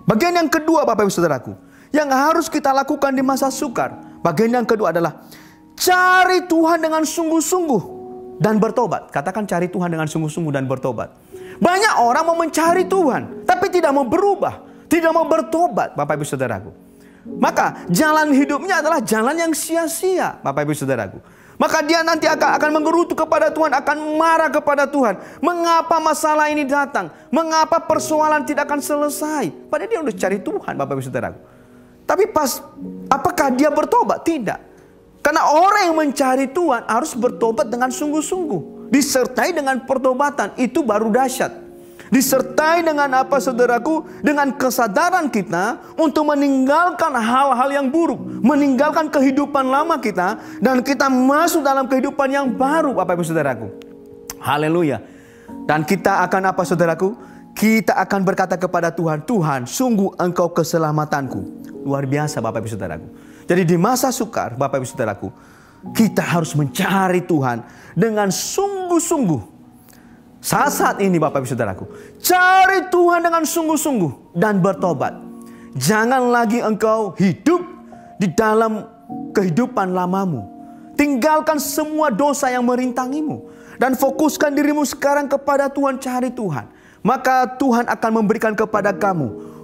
Bagian yang kedua, Bapak Ibu Saudaraku, yang harus kita lakukan di masa sukar. Bagian yang kedua adalah cari Tuhan dengan sungguh-sungguh dan bertobat. Katakan cari Tuhan dengan sungguh-sungguh dan bertobat. Banyak orang mau mencari Tuhan, tapi tidak mau berubah, tidak mau bertobat, Bapak Ibu Saudaraku. Maka jalan hidupnya adalah jalan yang sia-sia, Bapak Ibu Saudaraku. Maka dia nanti akan menggerutu kepada Tuhan, akan marah kepada Tuhan. Mengapa masalah ini datang? Mengapa persoalan tidak akan selesai? Padahal dia udah cari Tuhan, Bapak Ibu Saudaraku. Tapi pas Apakah dia bertobat? Tidak. Karena orang yang mencari Tuhan harus bertobat dengan sungguh-sungguh. Disertai dengan pertobatan. Itu baru dahsyat. Disertai dengan apa saudaraku? Dengan kesadaran kita untuk meninggalkan hal-hal yang buruk. Meninggalkan kehidupan lama kita. Dan kita masuk dalam kehidupan yang baru, Bapak Ibu Saudaraku. Haleluya. Dan kita akan apa saudaraku? Kita akan berkata kepada Tuhan, Tuhan, sungguh Engkau keselamatanku. Luar biasa Bapak Ibu Saudaraku. Jadi di masa sukar, Bapak Ibu Saudaraku, kita harus mencari Tuhan dengan sungguh-sungguh. Saat ini Bapak Ibu Saudaraku, cari Tuhan dengan sungguh-sungguh dan bertobat. Jangan lagi engkau hidup di dalam kehidupan lamamu. Tinggalkan semua dosa yang merintangimu. Dan fokuskan dirimu sekarang kepada Tuhan, cari Tuhan. Maka Tuhan akan memberikan kepada kamu.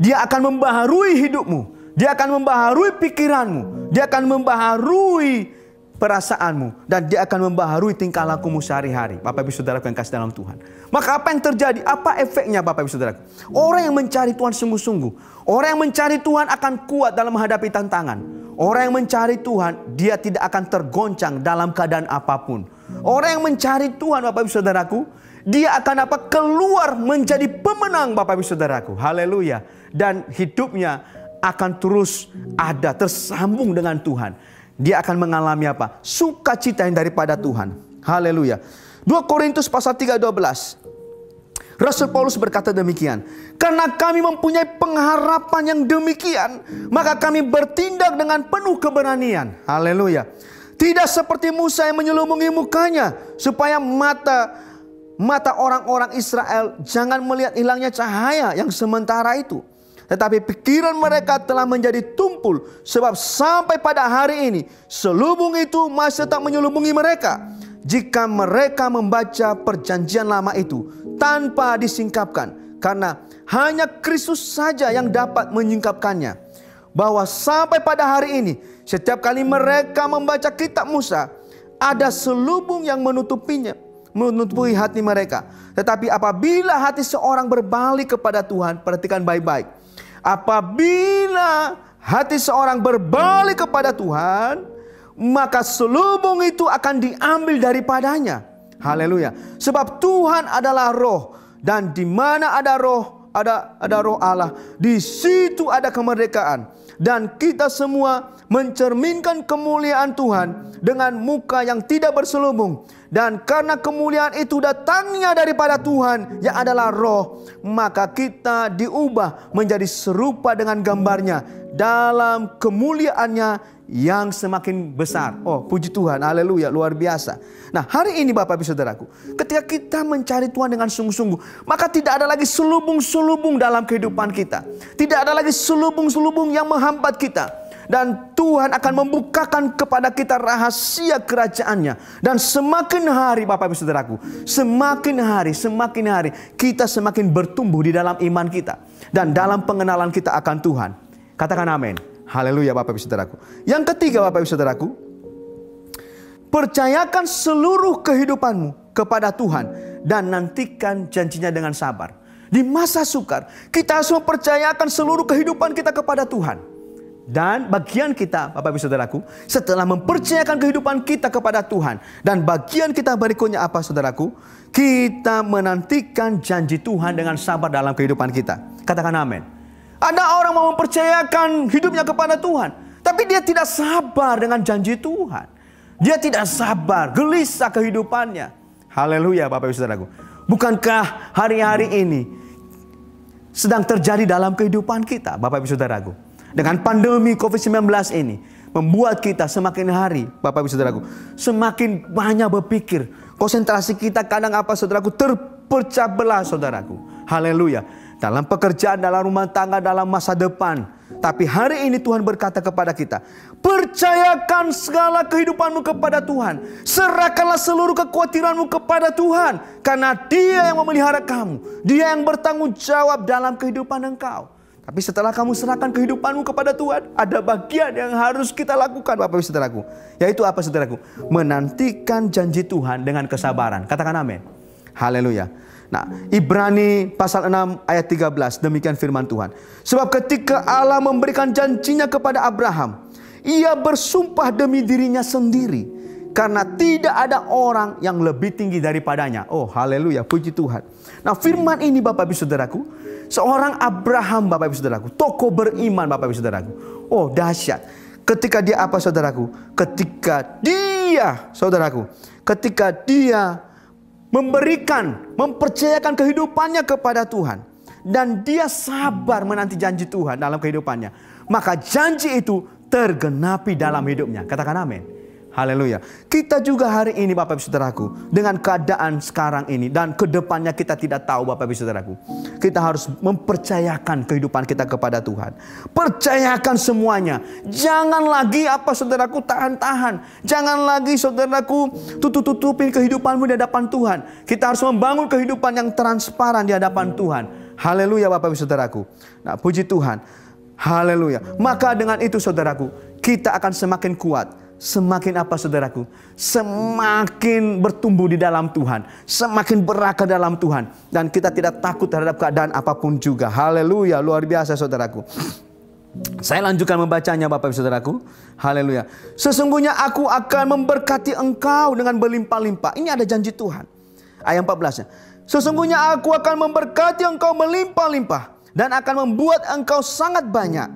Dia akan membaharui hidupmu. Dia akan membaharui pikiranmu. Dia akan membaharui perasaanmu. Dan dia akan membaharui tingkah lakumu sehari-hari. Bapak Ibu Saudaraku yang kasih dalam Tuhan. Maka apa yang terjadi? Apa efeknya Bapak Ibu Saudaraku? Orang yang mencari Tuhan sungguh-sungguh. Orang yang mencari Tuhan akan kuat dalam menghadapi tantangan. Orang yang mencari Tuhan, dia tidak akan tergoncang dalam keadaan apapun. Orang yang mencari Tuhan Bapak Ibu Saudaraku, dia akan keluar menjadi pemenang Bapak Ibu Saudaraku. Haleluya. Dan hidupnya akan terus ada, tersambung dengan Tuhan. Dia akan mengalami apa? Sukacita yang daripada Tuhan. Haleluya. 2 Korintus pasal 3:12. Rasul Paulus berkata demikian. Karena kami mempunyai pengharapan yang demikian, maka kami bertindak dengan penuh keberanian. Haleluya. Tidak seperti Musa yang menyelubungi mukanya, supaya mata orang-orang Israel jangan melihat hilangnya cahaya yang sementara itu. Tetapi pikiran mereka telah menjadi tumpul. Sebab sampai pada hari ini selubung itu masih tetap menyelubungi mereka. Jika mereka membaca perjanjian lama itu tanpa disingkapkan. Karena hanya Kristus saja yang dapat menyingkapkannya. Bahwa sampai pada hari ini setiap kali mereka membaca kitab Musa, ada selubung yang menutupi hati mereka. Tetapi apabila hati seorang berbalik kepada Tuhan, perhatikan baik-baik. Apabila hati seorang berbalik kepada Tuhan, maka selubung itu akan diambil daripadanya. Haleluya. Sebab Tuhan adalah roh, dan di mana ada roh, ada roh Allah, di situ ada kemerdekaan. Dan kita semua mencerminkan kemuliaan Tuhan dengan muka yang tidak berselubung. Dan karena kemuliaan itu datangnya daripada Tuhan yang adalah roh, maka kita diubah menjadi serupa dengan gambarnya dalam kemuliaannya yang semakin besar. Oh, puji Tuhan, haleluya, luar biasa. Nah, hari ini Bapak Ibu Saudaraku, ketika kita mencari Tuhan dengan sungguh-sungguh, maka tidak ada lagi selubung-selubung dalam kehidupan kita. Tidak ada lagi selubung-selubung yang menghambat kita. Dan Tuhan akan membukakan kepada kita rahasia kerajaannya. Dan semakin hari Bapak Ibu Saudaraku, semakin hari kita semakin bertumbuh di dalam iman kita. Dan dalam pengenalan kita akan Tuhan. Katakan amin. Haleluya Bapak Ibu Saudaraku. Yang ketiga Bapak Ibu Saudaraku, percayakan seluruh kehidupanmu kepada Tuhan dan nantikan janjinya dengan sabar. Di masa sukar, kita harus mempercayakan seluruh kehidupan kita kepada Tuhan. Dan bagian kita Bapak Ibu Saudaraku, setelah mempercayakan kehidupan kita kepada Tuhan, dan bagian kita berikutnya apa Saudaraku? Kita menantikan janji Tuhan dengan sabar dalam kehidupan kita. Katakan amin. Ada orang mau mempercayakan hidupnya kepada Tuhan, tapi dia tidak sabar dengan janji Tuhan. Dia tidak sabar, gelisah kehidupannya. Haleluya Bapak Ibu Saudaraku. Bukankah hari-hari ini sedang terjadi dalam kehidupan kita Bapak Ibu Saudaraku? Dengan pandemi COVID-19 ini membuat kita semakin hari Bapak Ibu Saudaraku semakin banyak berpikir. Konsentrasi kita kadang apa Saudaraku terpecah belah Saudaraku. Haleluya. Dalam pekerjaan, dalam rumah tangga, dalam masa depan. Tapi hari ini Tuhan berkata kepada kita, percayakan segala kehidupanmu kepada Tuhan. Serahkanlah seluruh kekhawatiranmu kepada Tuhan. Karena Dia yang memelihara kamu. Dia yang bertanggung jawab dalam kehidupan engkau. Tapi setelah kamu serahkan kehidupanmu kepada Tuhan, ada bagian yang harus kita lakukan Bapak Ibu Saudaraku. Yaitu apa Saudaraku? Menantikan janji Tuhan dengan kesabaran. Katakan amin. Haleluya. Nah, Ibrani pasal 6 ayat 13, demikian firman Tuhan. Sebab ketika Allah memberikan janjinya kepada Abraham, ia bersumpah demi dirinya sendiri, karena tidak ada orang yang lebih tinggi daripadanya. Oh, haleluya, puji Tuhan. Nah, firman ini Bapak Ibu Saudaraku, seorang Abraham Bapak Ibu Saudaraku, tokoh beriman Bapak Ibu Saudaraku. Oh, dahsyat. Ketika dia apa saudaraku? Ketika dia mempercayakan kehidupannya kepada Tuhan, dan dia sabar menanti janji Tuhan dalam kehidupannya, maka janji itu tergenapi dalam hidupnya. Katakan amin. Haleluya. Kita juga hari ini Bapak Ibu Saudaraku, dengan keadaan sekarang ini dan kedepannya kita tidak tahu Bapak Ibu Saudaraku, kita harus mempercayakan kehidupan kita kepada Tuhan. Percayakan semuanya. Jangan lagi saudaraku tahan-tahan. Jangan lagi saudaraku tutup-tutupin kehidupanmu di hadapan Tuhan. Kita harus membangun kehidupan yang transparan di hadapan Tuhan. Haleluya Bapak Ibu Saudaraku. Nah, puji Tuhan. Haleluya. Maka dengan itu saudaraku, kita akan semakin kuat. Semakin saudaraku? Semakin bertumbuh di dalam Tuhan. Semakin berakar dalam Tuhan. Dan kita tidak takut terhadap keadaan apapun juga. Haleluya, luar biasa saudaraku. Saya lanjutkan membacanya Bapak Ibu Saudaraku. Haleluya. Sesungguhnya aku akan memberkati engkau dengan berlimpah-limpah. Ini ada janji Tuhan. Ayat 14-nya. Sesungguhnya aku akan memberkati engkau melimpah-limpah, dan akan membuat engkau sangat banyak.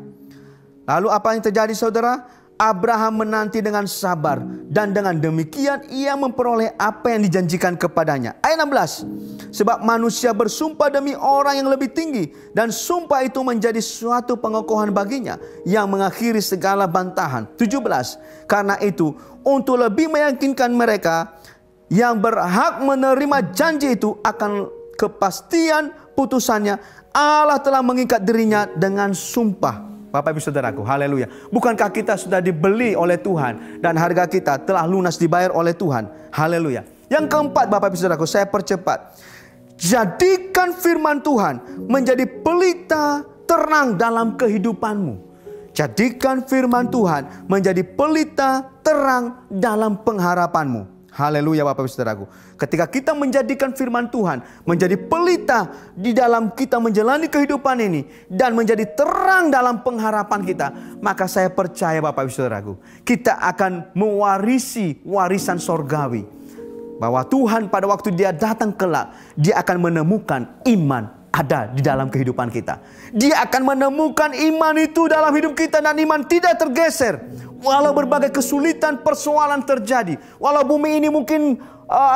Lalu apa yang terjadi saudara? Abraham menanti dengan sabar, dan dengan demikian ia memperoleh apa yang dijanjikan kepadanya. Ayat 16. Sebab manusia bersumpah demi orang yang lebih tinggi, dan sumpah itu menjadi suatu pengokohan baginya yang mengakhiri segala bantahan. 17. Karena itu, untuk lebih meyakinkan mereka yang berhak menerima janji itu akan kepastian putusannya, Allah telah mengikat dirinya dengan sumpah. Bapak Ibu Saudaraku, haleluya. Bukankah kita sudah dibeli oleh Tuhan, dan harga kita telah lunas dibayar oleh Tuhan? Haleluya. Yang keempat Bapak Ibu Saudaraku, saya percepat. Jadikan firman Tuhan menjadi pelita terang dalam kehidupanmu. Jadikan firman Tuhan menjadi pelita terang dalam pengharapanmu. Haleluya Bapak Ibu Saudaraku. Ketika kita menjadikan firman Tuhan menjadi pelita di dalam kita menjalani kehidupan ini, dan menjadi terang dalam pengharapan kita, maka saya percaya Bapak Ibu Saudaraku, kita akan mewarisi warisan sorgawi. Bahwa Tuhan pada waktu dia datang kelak, dia akan menemukan iman ada di dalam kehidupan kita. Dia akan menemukan iman itu dalam hidup kita, dan iman tidak tergeser. Walau berbagai kesulitan, persoalan terjadi. Walau bumi ini mungkin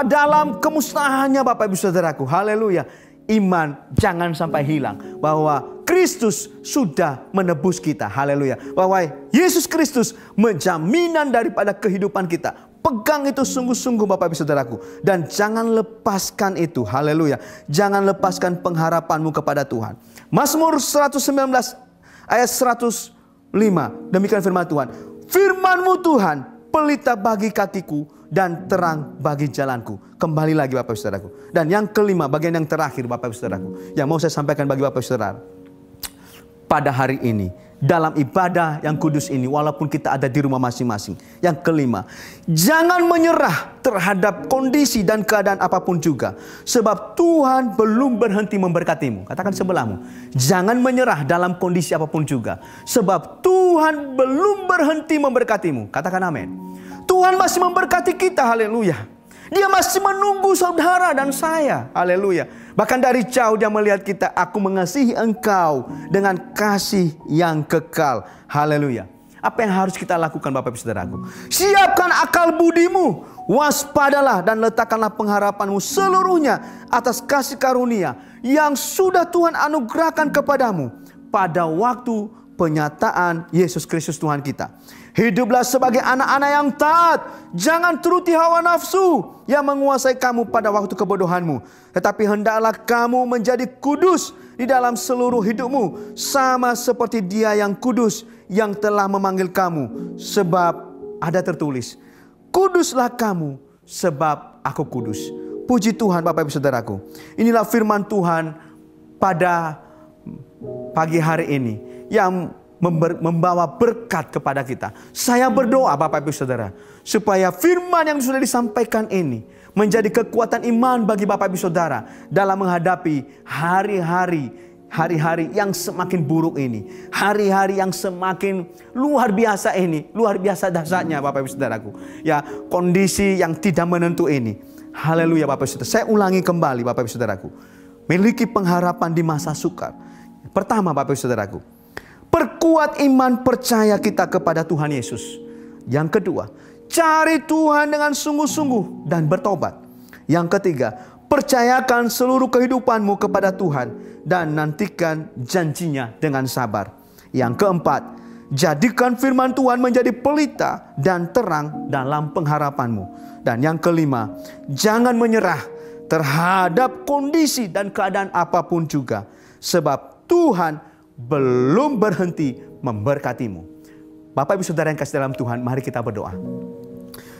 dalam kemusnahannya Bapak Ibu Saudaraku. Haleluya. Iman jangan sampai hilang. Bahwa Kristus sudah menebus kita. Haleluya. Bahwa Yesus Kristus menjaminan daripada kehidupan kita. Pegang itu sungguh-sungguh Bapak Ibu Saudaraku. Dan jangan lepaskan itu. Haleluya. Jangan lepaskan pengharapanmu kepada Tuhan. Mazmur 119 ayat 105. Demikian firman Tuhan. Firman-Mu Tuhan, pelita bagi kakiku dan terang bagi jalanku. Kembali lagi Bapak Ibu Saudaraku. Dan yang kelima, bagian yang terakhir Bapak Ibu Saudaraku, yang mau saya sampaikan bagi Bapak Ibu Saudara. Pada hari ini, dalam ibadah yang kudus ini, walaupun kita ada di rumah masing-masing. Yang kelima, jangan menyerah terhadap kondisi dan keadaan apapun juga. Sebab Tuhan belum berhenti memberkatimu. Katakan sebelahmu, jangan menyerah dalam kondisi apapun juga. Sebab Tuhan belum berhenti memberkatimu. Katakan amin. Tuhan masih memberkati kita, haleluya. Dia masih menunggu saudara dan saya, haleluya. Bahkan dari jauh dia melihat kita. Aku mengasihi engkau dengan kasih yang kekal, haleluya. Apa yang harus kita lakukan Bapak Ibu Saudaraku? Siapkan akal budimu, waspadalah dan letakkanlah pengharapanmu seluruhnya atas kasih karunia yang sudah Tuhan anugerahkan kepadamu pada waktu penyataan Yesus Kristus Tuhan kita. Hiduplah sebagai anak-anak yang taat. Jangan turuti hawa nafsu yang menguasai kamu pada waktu kebodohanmu. Tetapi hendaklah kamu menjadi kudus di dalam seluruh hidupmu, sama seperti Dia yang kudus yang telah memanggil kamu. Sebab ada tertulis, kuduslah kamu sebab aku kudus. Puji Tuhan Bapak Ibu Saudaraku. Inilah firman Tuhan pada pagi hari ini yang membawa berkat kepada kita. Saya berdoa Bapak Ibu Saudara, supaya firman yang sudah disampaikan ini menjadi kekuatan iman bagi Bapak Ibu Saudara dalam menghadapi hari-hari yang semakin buruk ini. Hari-hari yang semakin luar biasa ini. Luar biasa dahsyatnya Bapak Ibu Saudaraku. Ya, kondisi yang tidak menentu ini. Haleluya Bapak Ibu Saudara. Saya ulangi kembali Bapak Ibu Saudaraku. Miliki pengharapan di masa sukar. Pertama Bapak Ibu Saudaraku, perkuat iman percaya kita kepada Tuhan Yesus. Yang kedua, cari Tuhan dengan sungguh-sungguh dan bertobat. Yang ketiga, percayakan seluruh kehidupanmu kepada Tuhan dan nantikan janjinya dengan sabar. Yang keempat, jadikan firman Tuhan menjadi pelita dan terang dalam pengharapanmu. Dan yang kelima, jangan menyerah terhadap kondisi dan keadaan apapun juga, sebab Tuhan belum berhenti memberkatimu. Bapak Ibu Saudara yang kasih dalam Tuhan, mari kita berdoa.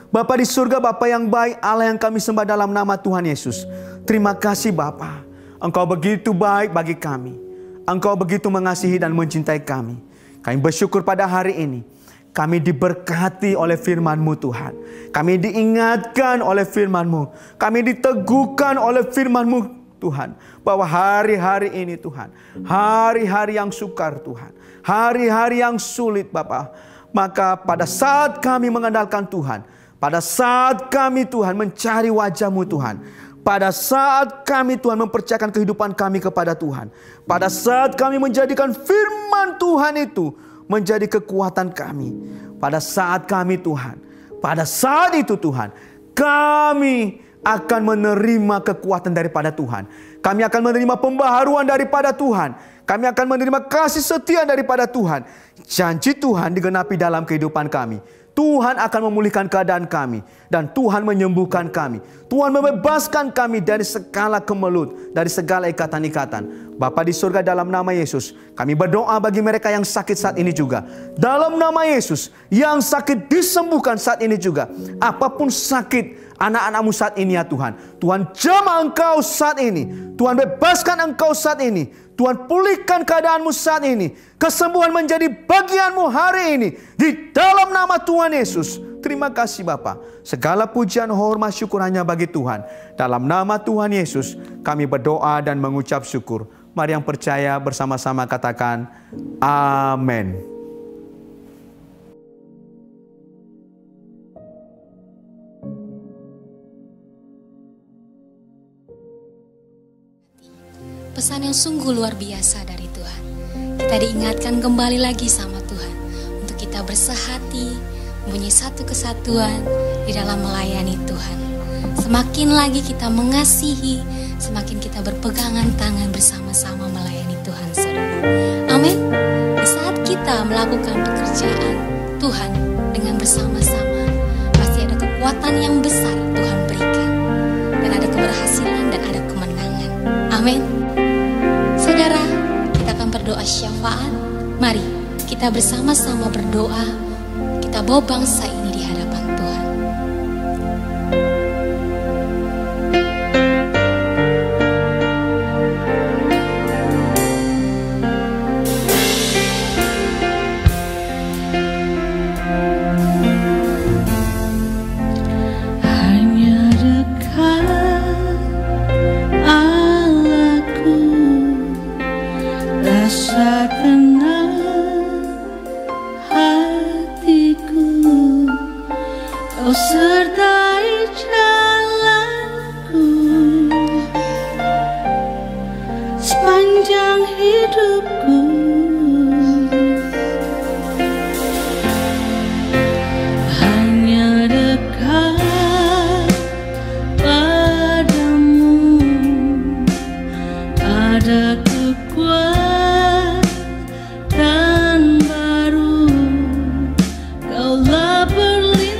Bapa di surga, Bapa yang baik, Allah yang kami sembah dalam nama Tuhan Yesus. Terima kasih Bapa, Engkau begitu baik bagi kami. Engkau begitu mengasihi dan mencintai kami. Kami bersyukur pada hari ini kami diberkati oleh firman-Mu Tuhan. Kami diingatkan oleh firman-Mu. Kami diteguhkan oleh firman-Mu Tuhan, bahwa hari-hari ini Tuhan, hari-hari yang sukar Tuhan, hari-hari yang sulit Bapa. Maka pada saat kami mengandalkan Tuhan, pada saat kami Tuhan mencari wajah-Mu Tuhan, pada saat kami Tuhan mempercayakan kehidupan kami kepada Tuhan, pada saat kami menjadikan firman Tuhan itu menjadi kekuatan kami, pada saat kami Tuhan, pada saat itu Tuhan, kami akan menerima kekuatan daripada Tuhan. Kami akan menerima pembaharuan daripada Tuhan. Kami akan menerima kasih setia daripada Tuhan. Janji Tuhan digenapi dalam kehidupan kami. Tuhan akan memulihkan keadaan kami. Dan Tuhan menyembuhkan kami. Tuhan membebaskan kami dari segala kemelut, dari segala ikatan-ikatan. Bapa di surga, dalam nama Yesus, kami berdoa bagi mereka yang sakit saat ini juga. Dalam nama Yesus, yang sakit disembuhkan saat ini juga. Apapun sakit anak-anak-Mu saat ini ya Tuhan, Tuhan jamah Engkau saat ini. Tuhan bebaskan Engkau saat ini. Tuhan pulihkan keadaanmu saat ini. Kesembuhan menjadi bagianmu hari ini. Di dalam nama Tuhan Yesus. Terima kasih Bapa. Segala pujian, hormat, syukur hanya bagi Tuhan. Dalam nama Tuhan Yesus kami berdoa dan mengucap syukur. Mari yang percaya bersama-sama katakan amin. Pesan yang sungguh luar biasa dari Tuhan. Kita diingatkan kembali lagi sama Tuhan untuk kita bersehati, mempunyai satu kesatuan di dalam melayani Tuhan. Semakin lagi kita mengasihi, semakin kita berpegangan tangan bersama-sama melayani Tuhan, saudara. Amin. Di saat kita melakukan pekerjaan Tuhan dengan bersama-sama, pasti ada kekuatan yang besar Tuhan berikan. Dan ada keberhasilan dan ada kemenangan. Amin. Saudara, kita akan berdoa syafaat. Mari kita bersama-sama berdoa. Kita bawa bangsa ini di hadapan Tuhan. Sertai jalanku sepanjang hidupku. Hanya dekat padamu ada kekuatan baru. Kaulah perlindunganku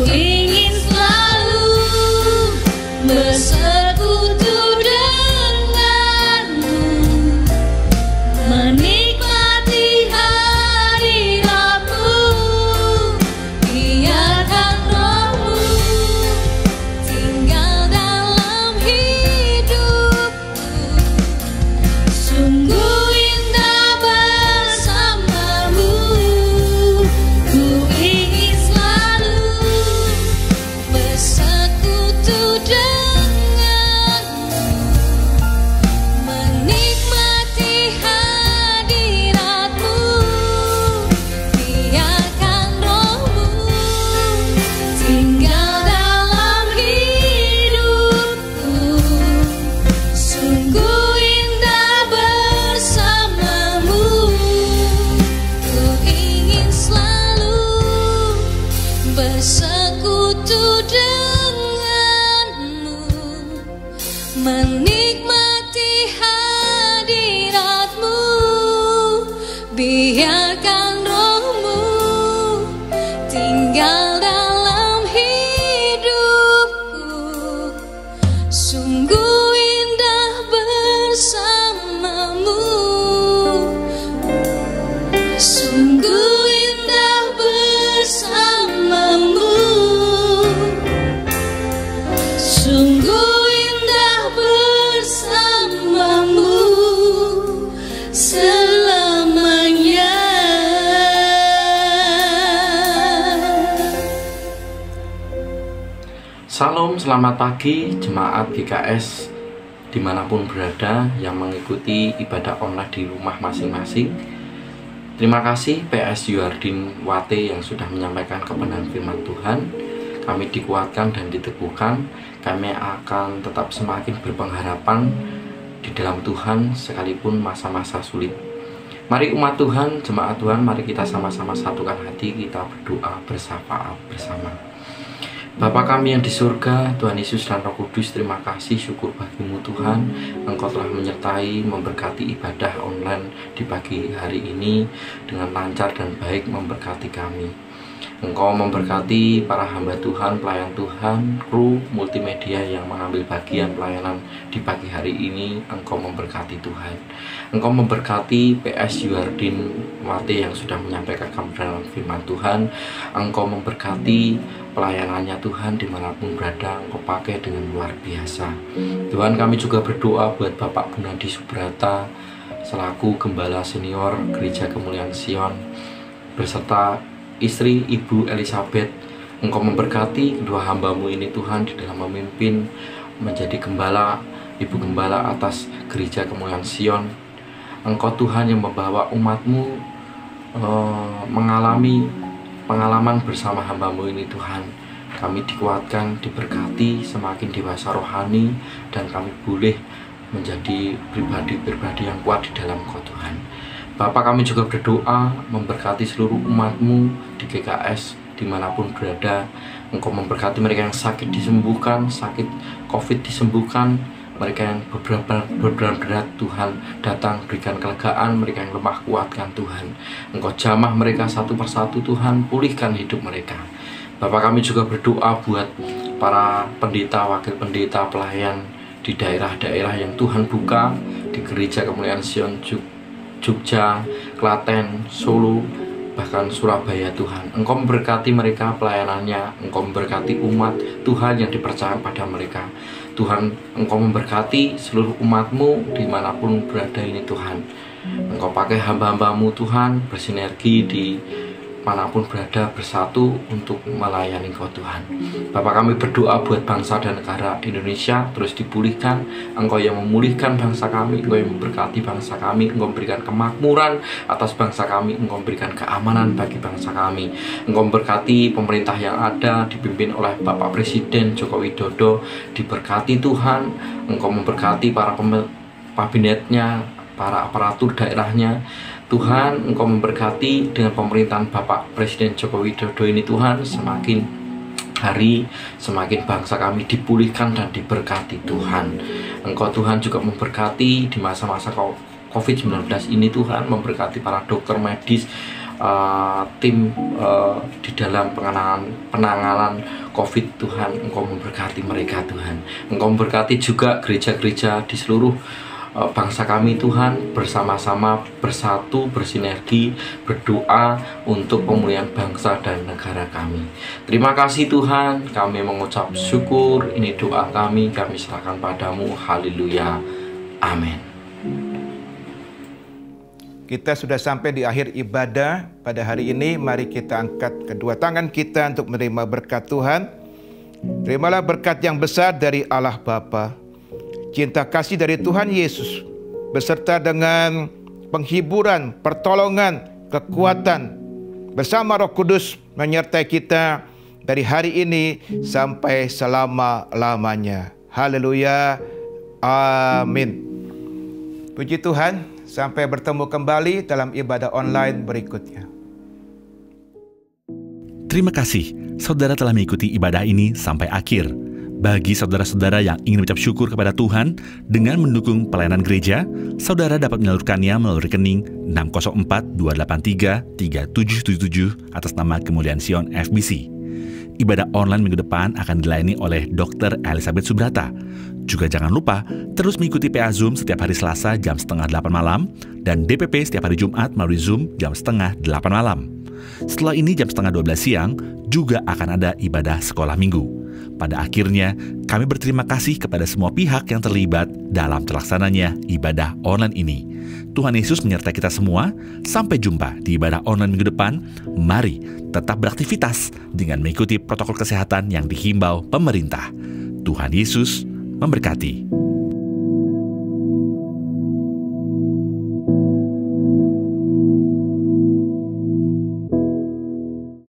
ingin selalu bersekutu denganmu, menikmati hadiratmu, biarkan rohmu tinggal dalam hidupku. Sungguh indah bersamamu, ku ingin selalu bersekutu denganmu, menikmati hadiratmu, biarkan rohmu tinggal dalam hidupku. Sungguh indah bersamamu, ku ingin selalu bersekutu denganmu, menikmati hadiratmu, biarkan rohmu tinggal dalam hidupku. Sungguh indah bersamamu, sungguh indah bersamamu, sungguh indah bersamamu selamanya. Salam, selamat pagi jemaat GKS dimanapun berada yang mengikuti ibadah online di rumah masing-masing. Terima kasih PS Yuardin Wate yang sudah menyampaikan kebenaran firman Tuhan. Kami dikuatkan dan diteguhkan. Kami akan tetap semakin berpengharapan di dalam Tuhan sekalipun masa-masa sulit. Mari umat Tuhan, jemaat Tuhan, mari kita sama-sama satukan hati, kita berdoa bersyafaat bersama. Bapa kami yang di surga, Tuhan Yesus dan Roh Kudus, terima kasih, syukur bagimu Tuhan. Engkau telah menyertai, memberkati ibadah online di pagi hari ini dengan lancar dan baik, memberkati kami. Engkau memberkati para hamba Tuhan, pelayan Tuhan, kru multimedia yang mengambil bagian pelayanan di pagi hari ini. Engkau memberkati Tuhan. Engkau memberkati PS Yuardin Wate yang sudah menyampaikan kebenaran firman Tuhan. Engkau memberkati pelayanannya Tuhan dimanapun berada. Engkau pakai dengan luar biasa. Tuhan, kami juga berdoa buat Bapak Gunadi Subrata selaku Gembala Senior Gereja Kemuliaan Sion beserta istri Ibu Elizabeth. Engkau memberkati kedua hambamu ini Tuhan di dalam memimpin menjadi gembala, ibu gembala atas Gereja Kemuliaan Sion. Engkau Tuhan yang membawa umatmu mengalami pengalaman bersama hambamu ini Tuhan. Kami dikuatkan, diberkati, semakin dewasa rohani, dan kami boleh menjadi pribadi-pribadi yang kuat di dalam Engkau Tuhan. Bapak, kami juga berdoa memberkati seluruh umatmu di GKS dimanapun berada. Engkau memberkati mereka yang sakit disembuhkan, sakit COVID disembuhkan, mereka yang beban berat Tuhan datang berikan kelegaan, mereka yang lemah kuatkan Tuhan. Engkau jamah mereka satu persatu Tuhan, pulihkan hidup mereka. Bapak, kami juga berdoa buat para pendeta, wakil pendeta, pelayan di daerah-daerah yang Tuhan buka di Gereja Kemuliaan Sion Jogja, Klaten, Solo, bahkan Surabaya Tuhan. Engkau memberkati mereka pelayanannya, Engkau memberkati umat Tuhan yang dipercaya pada mereka. Tuhan, Engkau memberkati seluruh umatmu dimanapun berada ini Tuhan. Engkau pakai hamba-hambamu Tuhan bersinergi di manapun berada bersatu untuk melayani Engkau Tuhan. Bapak, kami berdoa buat bangsa dan negara Indonesia terus dipulihkan. Engkau yang memulihkan bangsa kami, Engkau yang memberkati bangsa kami, Engkau memberikan kemakmuran atas bangsa kami, Engkau memberikan keamanan bagi bangsa kami. Engkau memberkati pemerintah yang ada dipimpin oleh Bapak Presiden Joko Widodo, diberkati Tuhan. Engkau memberkati para kabinetnya, para aparatur daerahnya. Tuhan, Engkau memberkati dengan pemerintahan Bapak Presiden Joko Widodo ini Tuhan, semakin hari semakin bangsa kami dipulihkan dan diberkati Tuhan. Engkau Tuhan juga memberkati di masa-masa COVID-19 ini Tuhan, memberkati para dokter medis, tim di dalam penanganan COVID. Tuhan, Engkau memberkati mereka Tuhan. Engkau memberkati juga gereja-gereja di seluruh bangsa kami Tuhan, bersama-sama bersatu, bersinergi, berdoa untuk pemulihan bangsa dan negara kami. Terima kasih Tuhan, kami mengucap syukur. Ini doa kami serahkan padamu. Haleluya, amin. Kita sudah sampai di akhir ibadah pada hari ini. Mari kita angkat kedua tangan kita untuk menerima berkat Tuhan. Terimalah berkat yang besar dari Allah Bapa, cinta kasih dari Tuhan Yesus, beserta dengan penghiburan, pertolongan, kekuatan bersama Roh Kudus menyertai kita dari hari ini sampai selama-lamanya. Haleluya, amin. Puji Tuhan, sampai bertemu kembali dalam ibadah online berikutnya. Terima kasih saudara telah mengikuti ibadah ini sampai akhir. Bagi saudara-saudara yang ingin mengucap syukur kepada Tuhan dengan mendukung pelayanan gereja, saudara dapat menyalurkannya melalui rekening 604-283-3777 atas nama Kemuliaan Sion FBC. Ibadah online minggu depan akan dilayani oleh Dr. Elizabeth Subrata. Juga jangan lupa terus mengikuti PA Zoom setiap hari Selasa jam 7:30 malam dan DPP setiap hari Jumat melalui Zoom jam 7:30 malam. Setelah ini jam 11:30 siang juga akan ada ibadah sekolah minggu. Pada akhirnya, kami berterima kasih kepada semua pihak yang terlibat dalam terlaksananya ibadah online ini. Tuhan Yesus menyertai kita semua. Sampai jumpa di ibadah online minggu depan. Mari tetap beraktivitas dengan mengikuti protokol kesehatan yang dihimbau pemerintah. Tuhan Yesus memberkati.